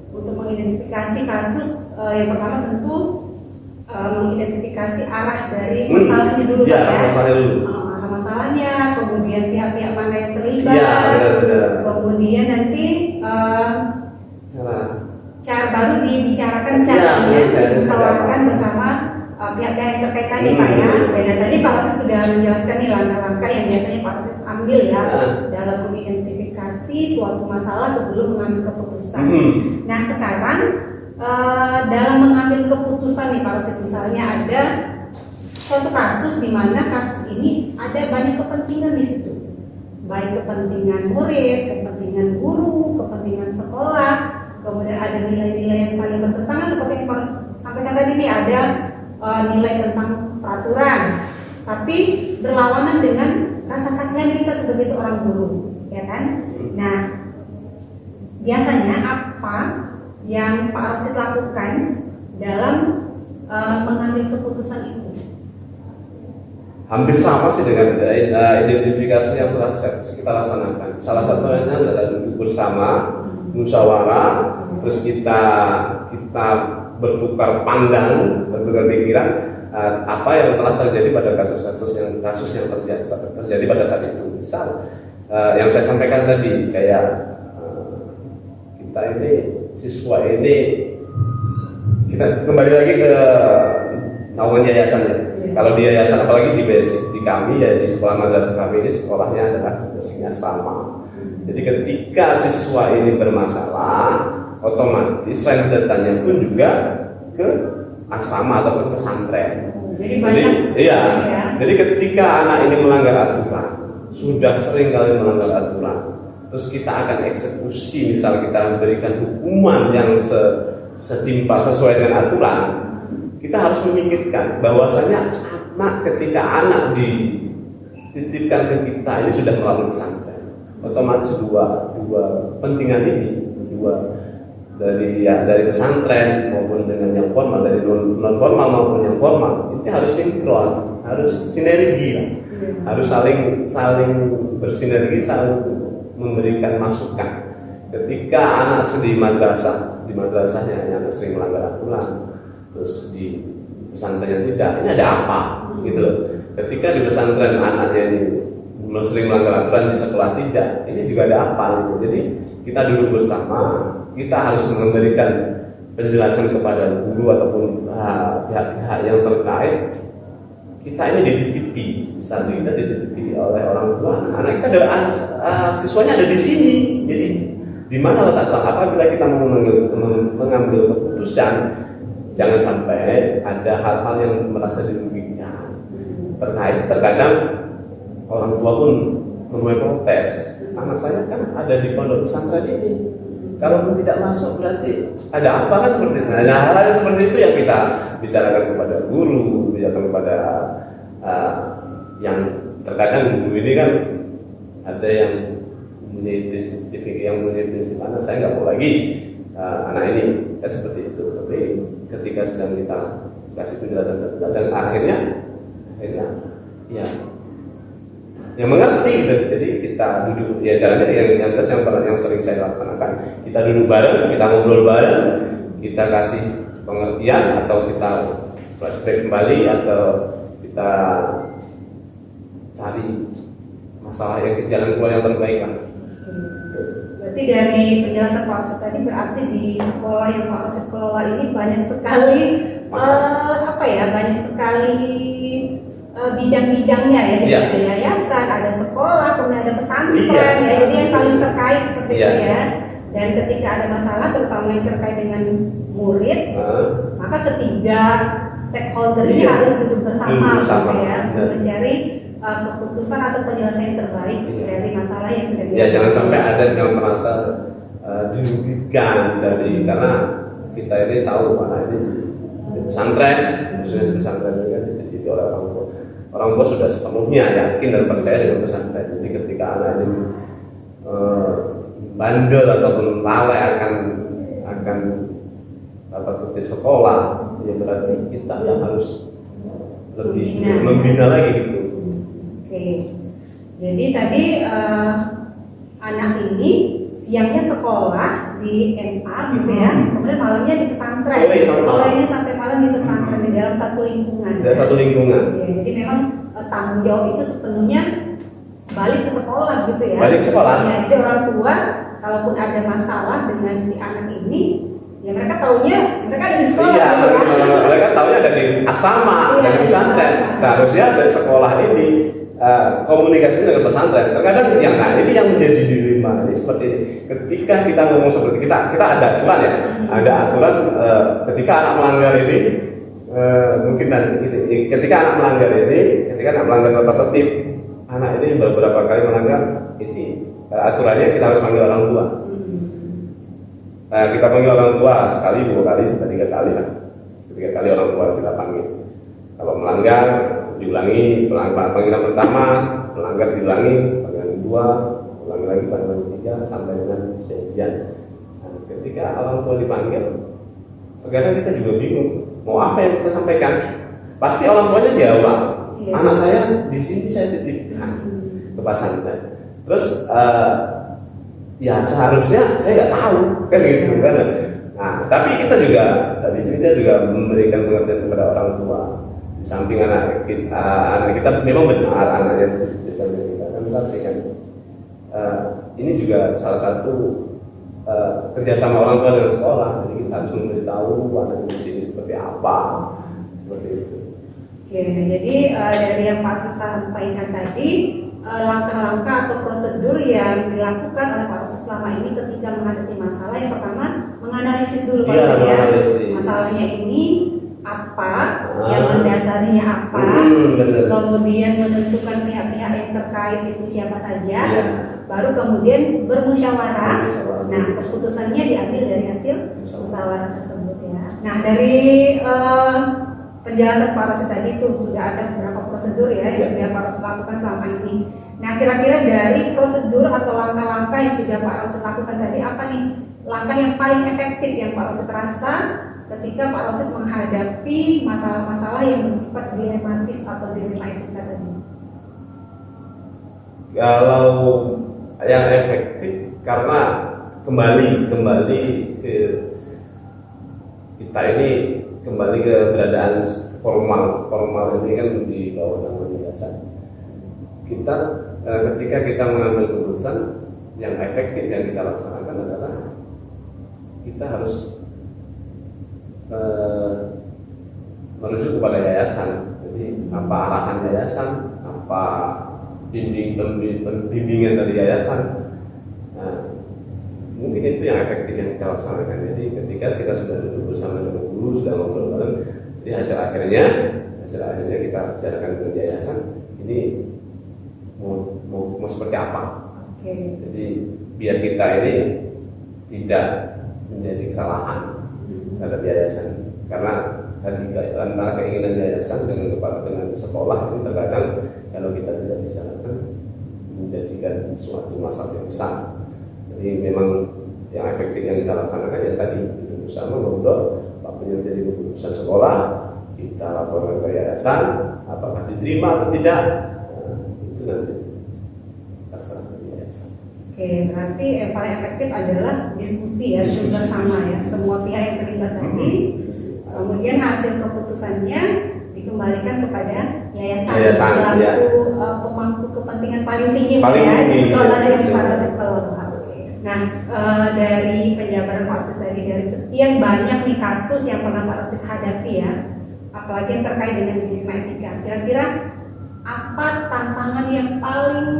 untuk mengidentifikasi kasus, yang pertama tentu mengidentifikasi arah dari masalahnya dulu, ya. Masalahnya dulu. Arah masalahnya, kemudian pihak-pihak mana yang terlibat, ya, benar. Kemudian nanti cara baru dibicarakan, caranya dimusyawarahkan bersama pihak yang terkait tadi Pak ya. Dan tadi Pak Rosid sudah menjelaskan nih langkah-langkah yang biasanya Pak Rosid ambil ya dalam mengidentifikasi suatu masalah sebelum mengambil keputusan. Nah sekarang dalam mengambil keputusan nih Pak Rosid, misalnya ada suatu kasus di mana kasus ini ada banyak kepentingan di situ, baik kepentingan murid, kepentingan guru, kepentingan sekolah, kemudian ada nilai-nilai yang saling bertentangan seperti yang Pak Rosid sampaikan tadi nih, ada nilai tentang peraturan, tapi berlawanan dengan rasa kasihan kita sebagai seorang guru, ya kan? Nah, biasanya apa yang Pak Rosid lakukan dalam mengambil keputusan itu? Hampir sama sih dengan identifikasi yang sudah kita laksanakan. Salah satunya adalah duduk bersama, musyawarah, terus kita bertukar pandang, bertukar pikiran, apa yang telah terjadi pada kasus yang terjadi pada saat itu. Misal yang saya sampaikan tadi, kayak kita ini siswa ini, kita kembali lagi ke naungan yayasannya. Kalau di yayasan, apalagi di basic di kami ya, di sekolah madrasah kami ini sekolahnya adalah basicnya asrama. Jadi ketika siswa ini bermasalah, otomatis rentetannya pun juga ke asrama ataupun pesantren. Jadi banyak. Iya. Jadi ketika anak ini melanggar aturan, sudah sering kali melanggar aturan, terus kita akan eksekusi, misal kita memberikan hukuman yang setimpal sesuai dengan aturan, kita harus memikirkan bahwasanya ketika anak dititipkan ke kita ini sudah melalui pesantren, otomatis dua pentingan ini, dari pesantren maupun dengan yang formal, dari non formal maupun yang formal, itu harus sinkron, harus sinergi, harus saling bersinergi, saling memberikan masukan. Ketika anak di madrasahnya anak sering melanggar aturan, terus di pesantrennya tidak, ini ada apa gitu loh. Ketika di pesantren anaknya ini sering melanggar aturan, di sekolah tidak, ini juga ada apa gitu. Jadi kita duduk bersama, kita harus memberikan penjelasan kepada guru ataupun pihak-pihak yang terkait. Kita ini dititipi, misalnya kita dititipi oleh orang tua, anak kita ada, siswanya ada di sini. Jadi di mana letak salah? Apabila kita mau mengambil keputusan, jangan sampai ada hal-hal yang merasa dirugikan. Terkadang orang tua pun menuai protes. Anak saya kan ada di pondok pesantren ini, kalau tidak masuk berarti ada apa kan, seperti itu. Nah, hal-hal seperti itu yang kita bicarakan kepada guru, bicarakan kepada yang terkadang guru ini kan ada yang mempunyai prinsip anak saya nggak mau lagi anak ini kan, seperti itu. Tapi ketika sedang kita kasih penjelasan dan akhirnya ya yang mengerti gitu. Jadi kita duduk ya, jalannya yang sering saya laksanakan, kita duduk bareng, kita ngobrol bareng, kita kasih pengertian atau kita flashback kembali atau kita cari masalah yang jalan keluar yang terbaik kan. Berarti dari penjelasan Pak Arsyad tadi, berarti di sekolah yang Pak Arsyad kelola ini banyak sekali banyak sekali bidang-bidangnya ya. Jadi ada yayasan, ada sekolah, kemudian ada pesantren ya. Jadi yang saling terkait seperti itu ya. Dan ketika ada masalah, terutama yang terkait dengan murid, maka ketiga stakeholder ini harus duduk bersama gitu ya, mencari keputusan atau penyelesaian terbaik dari masalah yang sedang jangan sampai ada yang merasa dirugikan karena kita ini tahu mana ini di pesantren, khususnya di pesantren ini kan dididik oleh orang tua sudah sepenuhnya yakin dan percaya dengan pesantren. Jadi ketika anak ini bandel ataupun lalai akan kutip sekolah, ya berarti kita yang harus lebih membina lagi gitu. Oke, jadi tadi anak ini siangnya sekolah di MA gitu ya, kemudian malamnya di pesantren. Sorenya sampai malam di pesantren di dalam satu lingkungan. Dalam satu lingkungan. Ya, jadi memang tanggung jawab itu sepenuhnya balik ke sekolah gitu ya. Balik ke sekolah. Ya, jadi orang tua kalaupun ada masalah dengan si anak ini, ya mereka taunya mereka ada di sekolah. Iya, gitu ya. mereka taunya ada di asrama, dari pesantren. Seharusnya dari sekolah ini komunikasi dengan pesantren. Terkadang ini yang menjadi dilema ini seperti ini. Ketika kita ngomong seperti kita ada aturan ya, ada aturan ketika anak melanggar ini mungkin nanti ketika anak melanggar tata tertib, anak ini beberapa kali melanggar ini aturannya kita harus panggil orang tua. Kita panggil orang tua sekali, 2 kali, 3 kali lah. 3 kali orang tua kita panggil. Kalau melanggar diulangi, panggilan pertama, melanggar diulangi, panggilan kedua, ulangi lagi panggilan ketiga sampai dengan janjian. Nah, ketika orang tua dipanggil, terkadang kita juga bingung mau apa yang kita sampaikan. Pasti orang tuanya jawab, anak saya di sini saya titipkan ke pesantren. Terus ya seharusnya saya nggak tahu kan gitu kan. Nah, tapi kita juga memberikan pengertian kepada orang tua. di samping anak kita memang benar anaknya kita kan, tapi kan ini juga salah satu kerjasama orang tua dengan sekolah. Jadi kita harus memberitahu anak di sini seperti apa, seperti itu. Oke, jadi dari yang Pak Arsul sampaikan tadi, langkah-langkah atau prosedur yang dilakukan oleh Pak Arsul selama ini ketika menghadapi masalah, yang pertama menganalisis dulu Pak Arsul ya, masalahnya ini apa, yang mendasarinya apa, kemudian menentukan pihak-pihak yang terkait itu siapa saja, baru kemudian bermusyawarah. Nah, keputusannya diambil dari hasil musyawarah tersebut ya. Nah, dari penjelasan Pak Rosid tadi itu sudah ada beberapa prosedur ya yang sudah Pak Rosid lakukan selama ini. Nah, kira-kira dari prosedur atau langkah-langkah yang sudah Pak Rosid lakukan tadi, apa nih langkah yang paling efektif yang Pak Rosid rasa ketika Pak Rosid menghadapi masalah-masalah yang bersifat dilematis atau dilema etika tadi? Kalau yang efektif, karena kembali ke kita ini, kembali ke keberadaan formal ini kan di bawah nama yayasan. Kita ketika kita mengambil keputusan, yang efektif yang kita laksanakan adalah kita harus merujuk kepada yayasan. Jadi apa arahan yayasan, apa bimbingan dari yayasan. Nah, mungkin itu yang efektif yang kita laksanakan. Jadi ketika kita sudah duduk bersama dengan guru, sudah ngobrol bareng, jadi hasil akhirnya kita bicarakan dengan yayasan ini mau seperti apa. Jadi biar kita ini tidak menjadi kesalahan terhadap yayasan, karena antara keinginan yayasan dengan sekolah itu terkadang kalau kita tidak bisa menjadikan suatu masalah yang besar. Jadi memang yang efektif yang kita laksanakan yang tadi itu bersama ngobrol apa yang menjadi keputusan sekolah, kita laporkan ke yayasan apakah diterima atau tidak. Itu nanti terserah dari yayasan. Oke, berarti yang paling efektif adalah diskusi ya, bersama ya, semua pihak yang terlibat tadi. Kemudian hasil keputusannya dikembalikan kepada yayasan selaku pemangku kepentingan paling tinggi di sekolah yang pada sekolah. Nah, dari penjabaran Pak Rosid tadi, dari sekian banyak nih kasus yang pernah Pak Rosid hadapi ya, apalagi yang terkait dengan dilema etika, kira-kira apa tantangan yang paling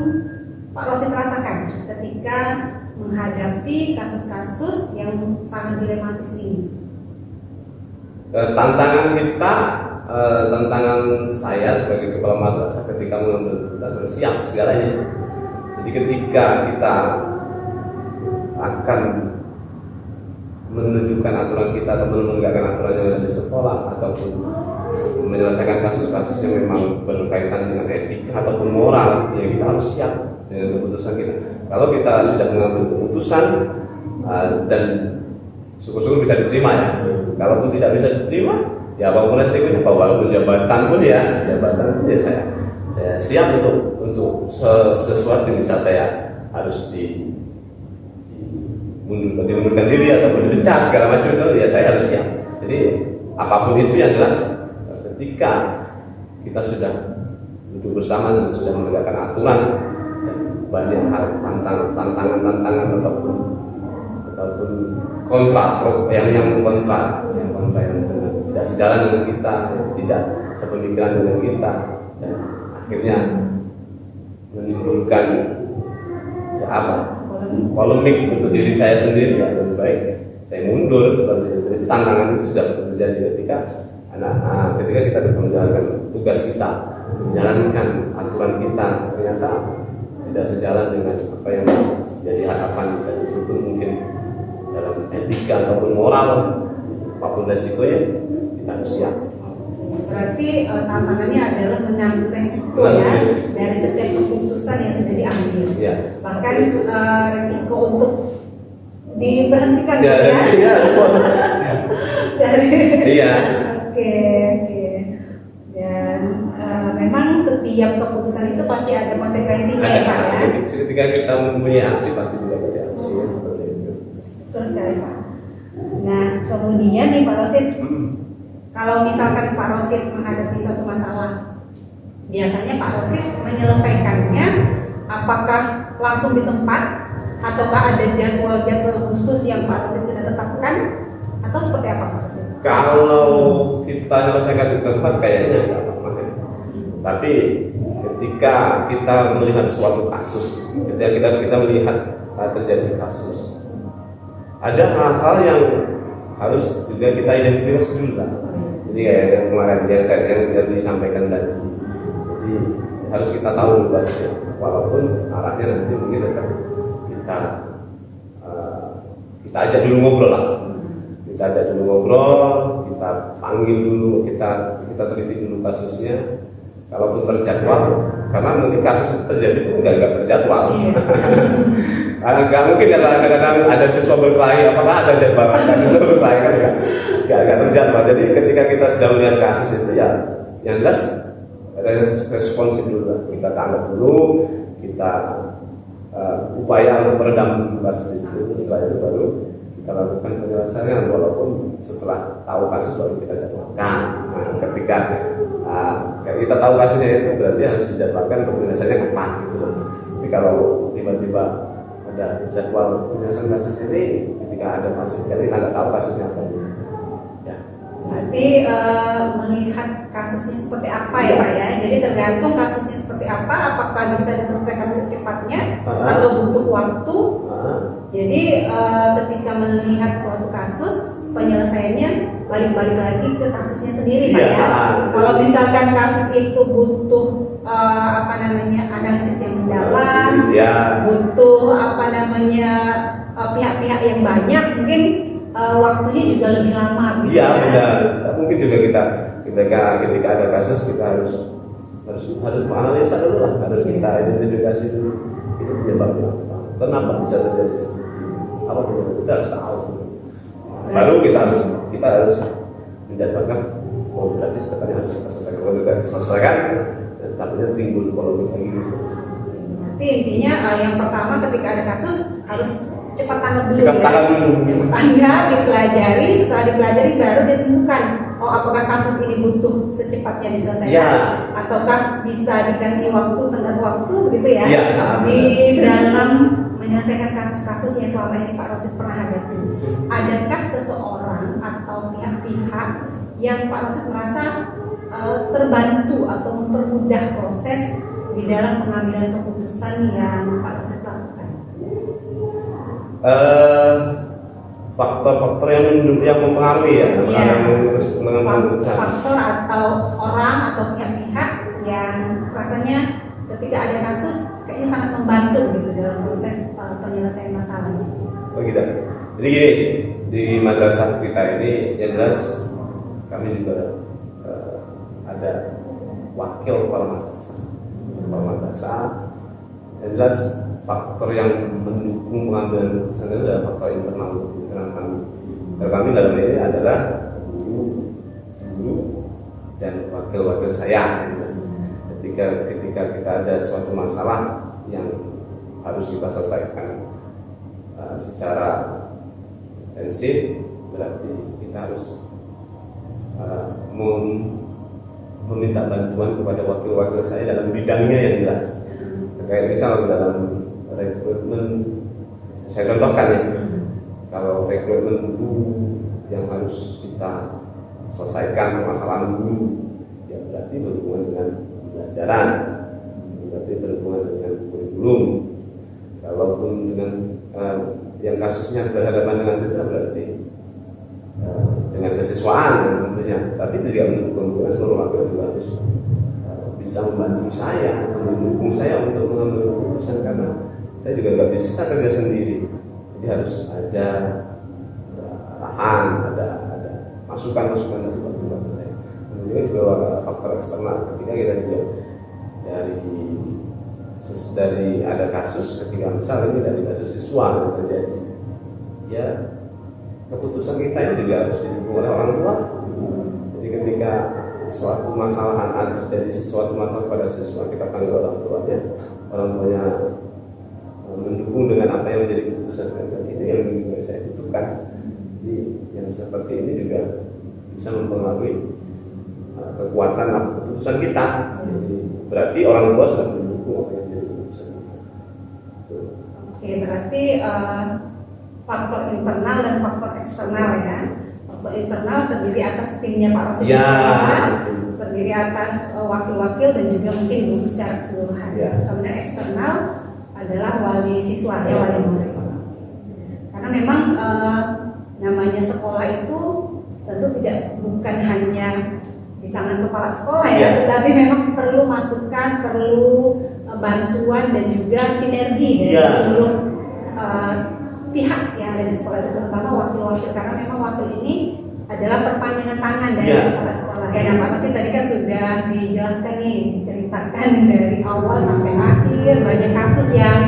Pak Rosid rasakan ketika menghadapi kasus-kasus yang sangat dilematis ini? Tantangan kita, tantangan saya sebagai kepala madrasah ketika mengambil keputusan harus siap segalanya. Jadi ketika kita akan menunjukkan aturan kita atau menegakkan aturan yang ada di sekolah ataupun menyelesaikan kasus-kasus yang memang berkaitan dengan etika ataupun moral, ya kita harus siap dengan keputusan kita. Kalau kita sudah mengambil keputusan dan syukur-syukur bisa diterima ya. Kalaupun tidak bisa diterima, ya apapun resikonya, walaupun jabatan pun ya saya siap untuk sesuatu yang bisa saya harus dimundurkan diri ataupun dipecat segala macam itu, ya saya harus siap. Jadi apapun itu yang jelas, ketika kita sudah duduk bersama dan sudah menegakkan aturan dan banyak hal tantangan ataupun kontrak yang kontra yang tidak sejalan dengan kita, tidak sepemikiran dengan kita, dan akhirnya menimbulkan polemik untuk diri saya sendiri, ya lebih baik saya mundur. Jadi tantangan itu sudah terjadi ketika ketika kita menjalankan tugas kita, menjalankan aturan kita, ternyata tidak sejalan dengan apa yang menjadi harapan kita. Itu pun mungkin dalam etika ataupun moral, apapun resikonya kita harus siap. Berarti tantangannya adalah menanggung resiko ya dari setiap keputusan yang sudah diambil. Ya. Bahkan resiko untuk diberhentikan Oke. Dan memang setiap keputusan itu pasti ada konsekuensinya ya Pak ya. Ketika kita mempunyai aksi pasti juga ada aksi ya, seperti itu. Terus sekali Pak. Nah kemudian nih Pak Rosid, Kalau misalkan Pak Rosid menghadapi suatu masalah, biasanya Pak Rosid menyelesaikannya apakah langsung di tempat ataukah ada jadwal-jadwal khusus yang Pak Rosid sudah tetapkan atau seperti apa Pak Rosid? Kalau kita menyelesaikan di tempat kayaknya nggak apa-apa. Tapi ketika kita melihat suatu kasus, ketika kita melihat terjadi kasus, ada hal-hal yang harus juga kita identifikasi dulu lah. Jadi kayak yang kemarin yang disampaikan tadi, jadi harus kita tahu dulu aja. Walaupun arahnya nanti mungkin tetap kita ajak dulu ngobrol lah. Kita ajak dulu ngobrol, kita panggil dulu, kita teliti dulu kasusnya. Kalaupun terjadwal, karena mungkin kasus itu terjadi pun nggak terjadwal. Nggak mungkin kadang-kadang ada siswa berkelahi, apakah ada jadwal siswa berkelahi kan nggak terjadwal. Jadi ketika kita sedang melihat kasus itu ya, yang jelas responsif dulu, kita tanggap dulu, kita upaya untuk meredam kasus itu. Setelah itu baru kita lakukan penyelesaian, walaupun setelah tahu kasus baru kita jadwalkan. Nah, ketika kita tahu kasusnya itu berarti harus dijadwalkan untuk penyelesaiannya kapan gitu. Tapi kalau tiba-tiba ada jadwal penyelesaian kasus ini, ketika ada kasus jadi kita nggak tahu kasusnya apa. Ya. Berarti melihat kasusnya seperti apa ya Pak ya? Jadi tergantung kasusnya seperti apa, apakah bisa diselesaikan secepatnya atau butuh waktu. Jadi ketika melihat suatu kasus, penyelesaiannya balik-balik lagi ke kasusnya sendiri Pak ya. Kalau misalkan kasus itu butuh analisis yang mendalam, butuh pihak-pihak yang banyak, mungkin waktunya juga lebih lama. Iya benar. Mungkin juga ketika ada kasus kita harus menganalisa dulu lah, harus kita identifikasi dulu itu penyebabnya apa, kenapa bisa terjadi seperti itu, apa penyebab, kita harus tahu. Baru kita harus menjadwalkan, oh berarti secepatnya harus kita selesaikan. Kalau kita selesaikan, takutnya timbul polemik lagi. Berarti intinya yang pertama ketika ada kasus harus cepat tanggap dulu. Cepat tanggap dulu. Tanggap, dipelajari, setelah dipelajari baru ditemukan, oh apakah kasus ini butuh secepatnya diselesaikan, ataukah bisa dikasih tenggat waktu begitu ya, di dalam menyelesaikan kasus-kasus yang selama ini Pak Rosid pernah hadapi. Adakah seseorang atau pihak-pihak yang Pak Rosid merasa terbantu atau mempermudah proses di dalam pengambilan keputusan yang Pak Rosid lakukan? Faktor-faktor yang mempengaruhi ya, faktor atau orang atau pihak-pihak yang rasanya ketika ada kasus kayaknya sangat membantu gitu dalam proses penyelesaian masalahnya. Oh gitu. Jadi gini, di madrasah kita ini yang jelas kami juga ada wakil kepala madrasah. Yang jelas faktor yang mendukung pengambilan keputusan itu adalah faktor internal kami. Kami dalam ini adalah guru dan wakil-wakil saya. Ketika kita ada suatu masalah yang harus kita selesaikan secara intensif, berarti kita harus meminta bantuan kepada wakil-wakil saya dalam bidangnya yang jelas. Terkait misal dalam rekrutmen, saya contohkan ya, kalau rekrutmen guru yang harus kita selesaikan permasalahan guru, ya berarti berhubungan dengan pelajaran, berarti berhubungan dengan kurikulum. Kalaupun dengan yang kasusnya berhadapan dengan siswa, berarti dengan kesiswaan tentunya. Tapi juga untuk seluruh wakil juga harus bisa membantu saya, mendukung saya untuk mengambil keputusan, karena saya juga nggak bisa kerja sendiri. Jadi harus ada arahan, ada masukan-masukan dari bantu saya. Kemudian juga faktor eksternal, ketika kita juga dari ada kasus, ketika misalnya ini dari kasus siswa yang terjadi, ya keputusan kita ini juga harus didukung oleh orang tua. Jadi ketika suatu masalah terjadi sesuatu masalah pada siswa, kita panggil orang tuanya mendukung dengan apa yang menjadi keputusan kita. Ini yang juga saya butuhkan. Jadi yang seperti ini juga bisa mempengaruhi kekuatan keputusan kita. Jadi, berarti orang tua sudah mendukung apa yang menjadi keputusan kita. Oke, berarti faktor internal dan faktor eksternal ya. Faktor internal terdiri atas timnya Pak Rosid, Ya. terdiri atas wakil-wakil dan juga mungkin guru secara keseluruhan. Ya. Kemudian eksternal adalah wali siswa ya, wali murid. Karena memang namanya sekolah itu tentu bukan hanya di tangan kepala sekolah ya, tapi memang perlu masukan, perlu bantuan dan juga sinergi dari seluruh pihak yang ada di sekolah itu, terutama wakil-wakil, karena memang wakil ini adalah perpanjangan tangan dari kepala sekolah. Ya, nah Pak Rosid tadi kan sudah dijelaskan nih, diceritakan dari awal sampai akhir banyak kasus yang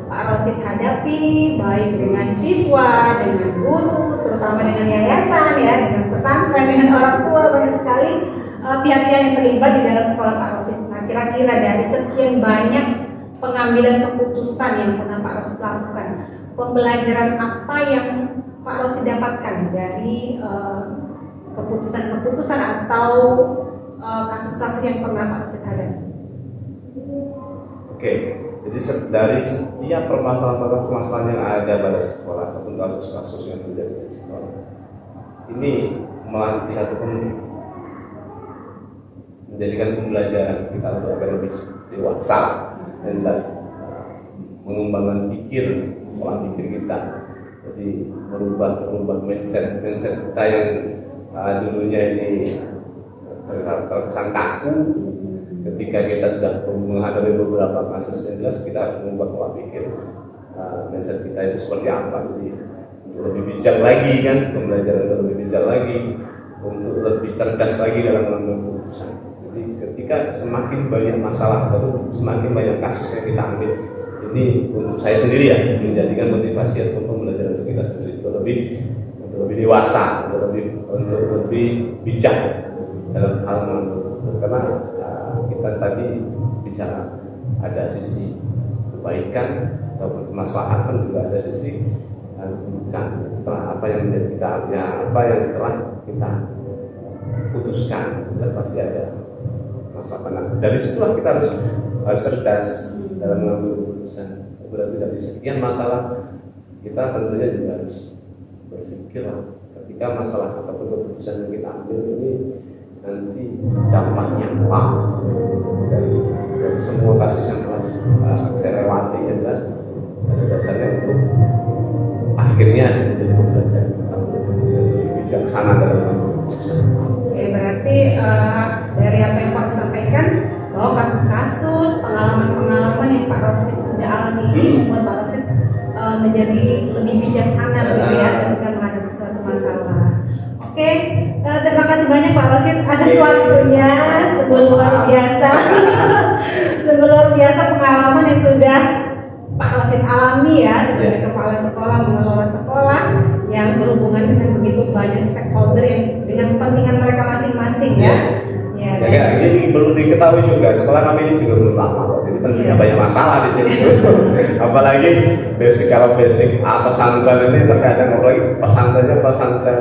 Pak Rosid hadapi, baik dengan siswa, dengan guru, terutama dengan yayasan ya, dengan pesantren, dengan orang tua, banyak sekali pihak-pihak yang terlibat di dalam sekolah Pak Rosid. Nah, kira-kira dari sekian banyak pengambilan keputusan yang pernah Pak Rosid lakukan, pembelajaran apa yang Pak Rosid dapatkan dari keputusan-keputusan atau kasus-kasus yang pernah Pak Rosid hadapi? Oke, jadi dari setiap permasalahan yang ada pada sekolah ataupun kasus-kasus yang terjadi di sekolah, ini melatih ataupun menjadikan pembelajaran kita untuk agar lebih dewasa dan jelas, mengembangkan pola pikir kita. Jadi merubah mindset kita yang dulunya ini terkesan kaku. Ketika kita sudah menghadapi beberapa kasus yang jelas, kita harus mengubah pola pikir mindset kita itu seperti apa. Jadi untuk lebih bijak lagi kan, pembelajaran untuk lebih bijak lagi, untuk lebih cerdas lagi dalam mengambil keputusan. Jadi ketika semakin banyak masalah atau semakin banyak kasus yang kita ambil, ini untuk saya sendiri ya menjadikan motivasi atau pembelajaran untuk kita sendiri untuk lebih dewasa, untuk lebih bijak dalam hal mengambil keputusan. Karena kita tadi bicara ada sisi kebaikan atau kemaslahatan, juga ada sisi bukan apa yang menjadi kita, apa yang telah kita putuskan, dan pasti ada masalah. Dari situlah kita harus cerdas dalam mengambil keputusan. Berarti dari sekian masalah kita tentunya juga harus berpikir ketika masalah ataupun keputusan yang kita ambil ini nanti dampaknya apa dari semua kasus yang telah saya lewati, yang jelas ada dasarnya untuk akhirnya menjadi pembelajaran kita lebih bijaksana dalam mengambil keputusan. Oke, berarti dari apa yang Pak sampaikan bahwa kasus-kasus, pengalaman-pengalaman yang Pak Rosid sudah alami ini membuat Pak Rosid menjadi lebih bijaksana begitu ya ketika menghadapi suatu masalah. Oke, terima kasih banyak Pak Rosid atas waktunya, sebuah luar biasa, sebuah luar biasa pengalaman yang sudah Pak Rosid alami ya sebagai kepala sekolah, mengelola sekolah yang berhubungan dengan begitu banyak stakeholder yang dengan kepentingan mereka masing-masing ya. Ini perlu diketahui juga, sekolah kami ini juga belum lama, jadi tentunya banyak masalah di sini. Apalagi kalau basic pesantren ini terkadang, apalagi pesantrennya pesantren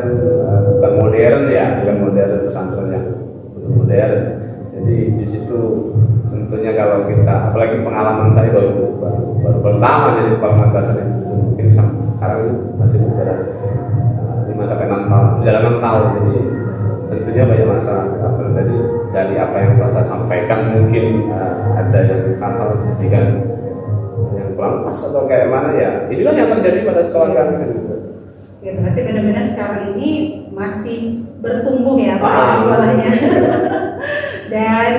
bukan modern ya, bukan modern, pesantren yang belum modern. Jadi di situ tentunya kalau kita, apalagi pengalaman saya baru pertama jadi kepala madrasah itu, mungkin sekarang ini masih berjalan 5-6 tahun, berjalan 6 tahun. Jadi tentunya banyak masalah. Jadi dari apa yang saya sampaikan mungkin ada yang hal ketika yang kurang pas atau kayak mana ya, inilah yang terjadi pada sekolah kami. Ya, berarti benar-benar sekarang ini masih bertumbuh ya Pak sekolahnya. Dan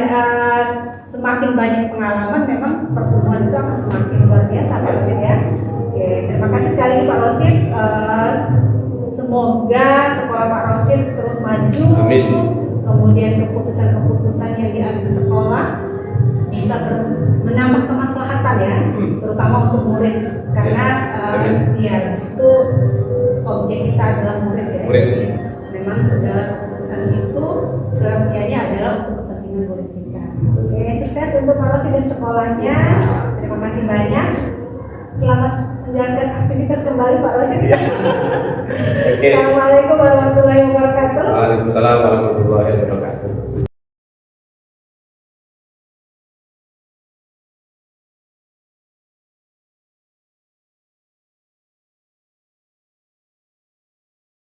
semakin banyak pengalaman, memang pertumbuhan itu akan semakin luar biasa Pak Rosid ya. Oke, terima kasih sekali Pak Rosid. Semoga sekolah Pak Rosid terus maju. Amin. Kemudian keputusan-keputusan yang diambil sekolah bisa menambah kemaslahatan ya, terutama untuk murid, karena ya di situ objek kita adalah murid ya. Memang segala keputusan itu selebihnya adalah untuk kepentingan murid kita. Oke, sukses untuk Pak Rosid dan sekolahnya. Terima kasih banyak. Selamat menjalankan aktivitas kembali Pak Rosid. Oke. Assalamualaikum warahmatullahi wabarakatuh. Waalaikumsalam warahmatullahi wabarakatuh.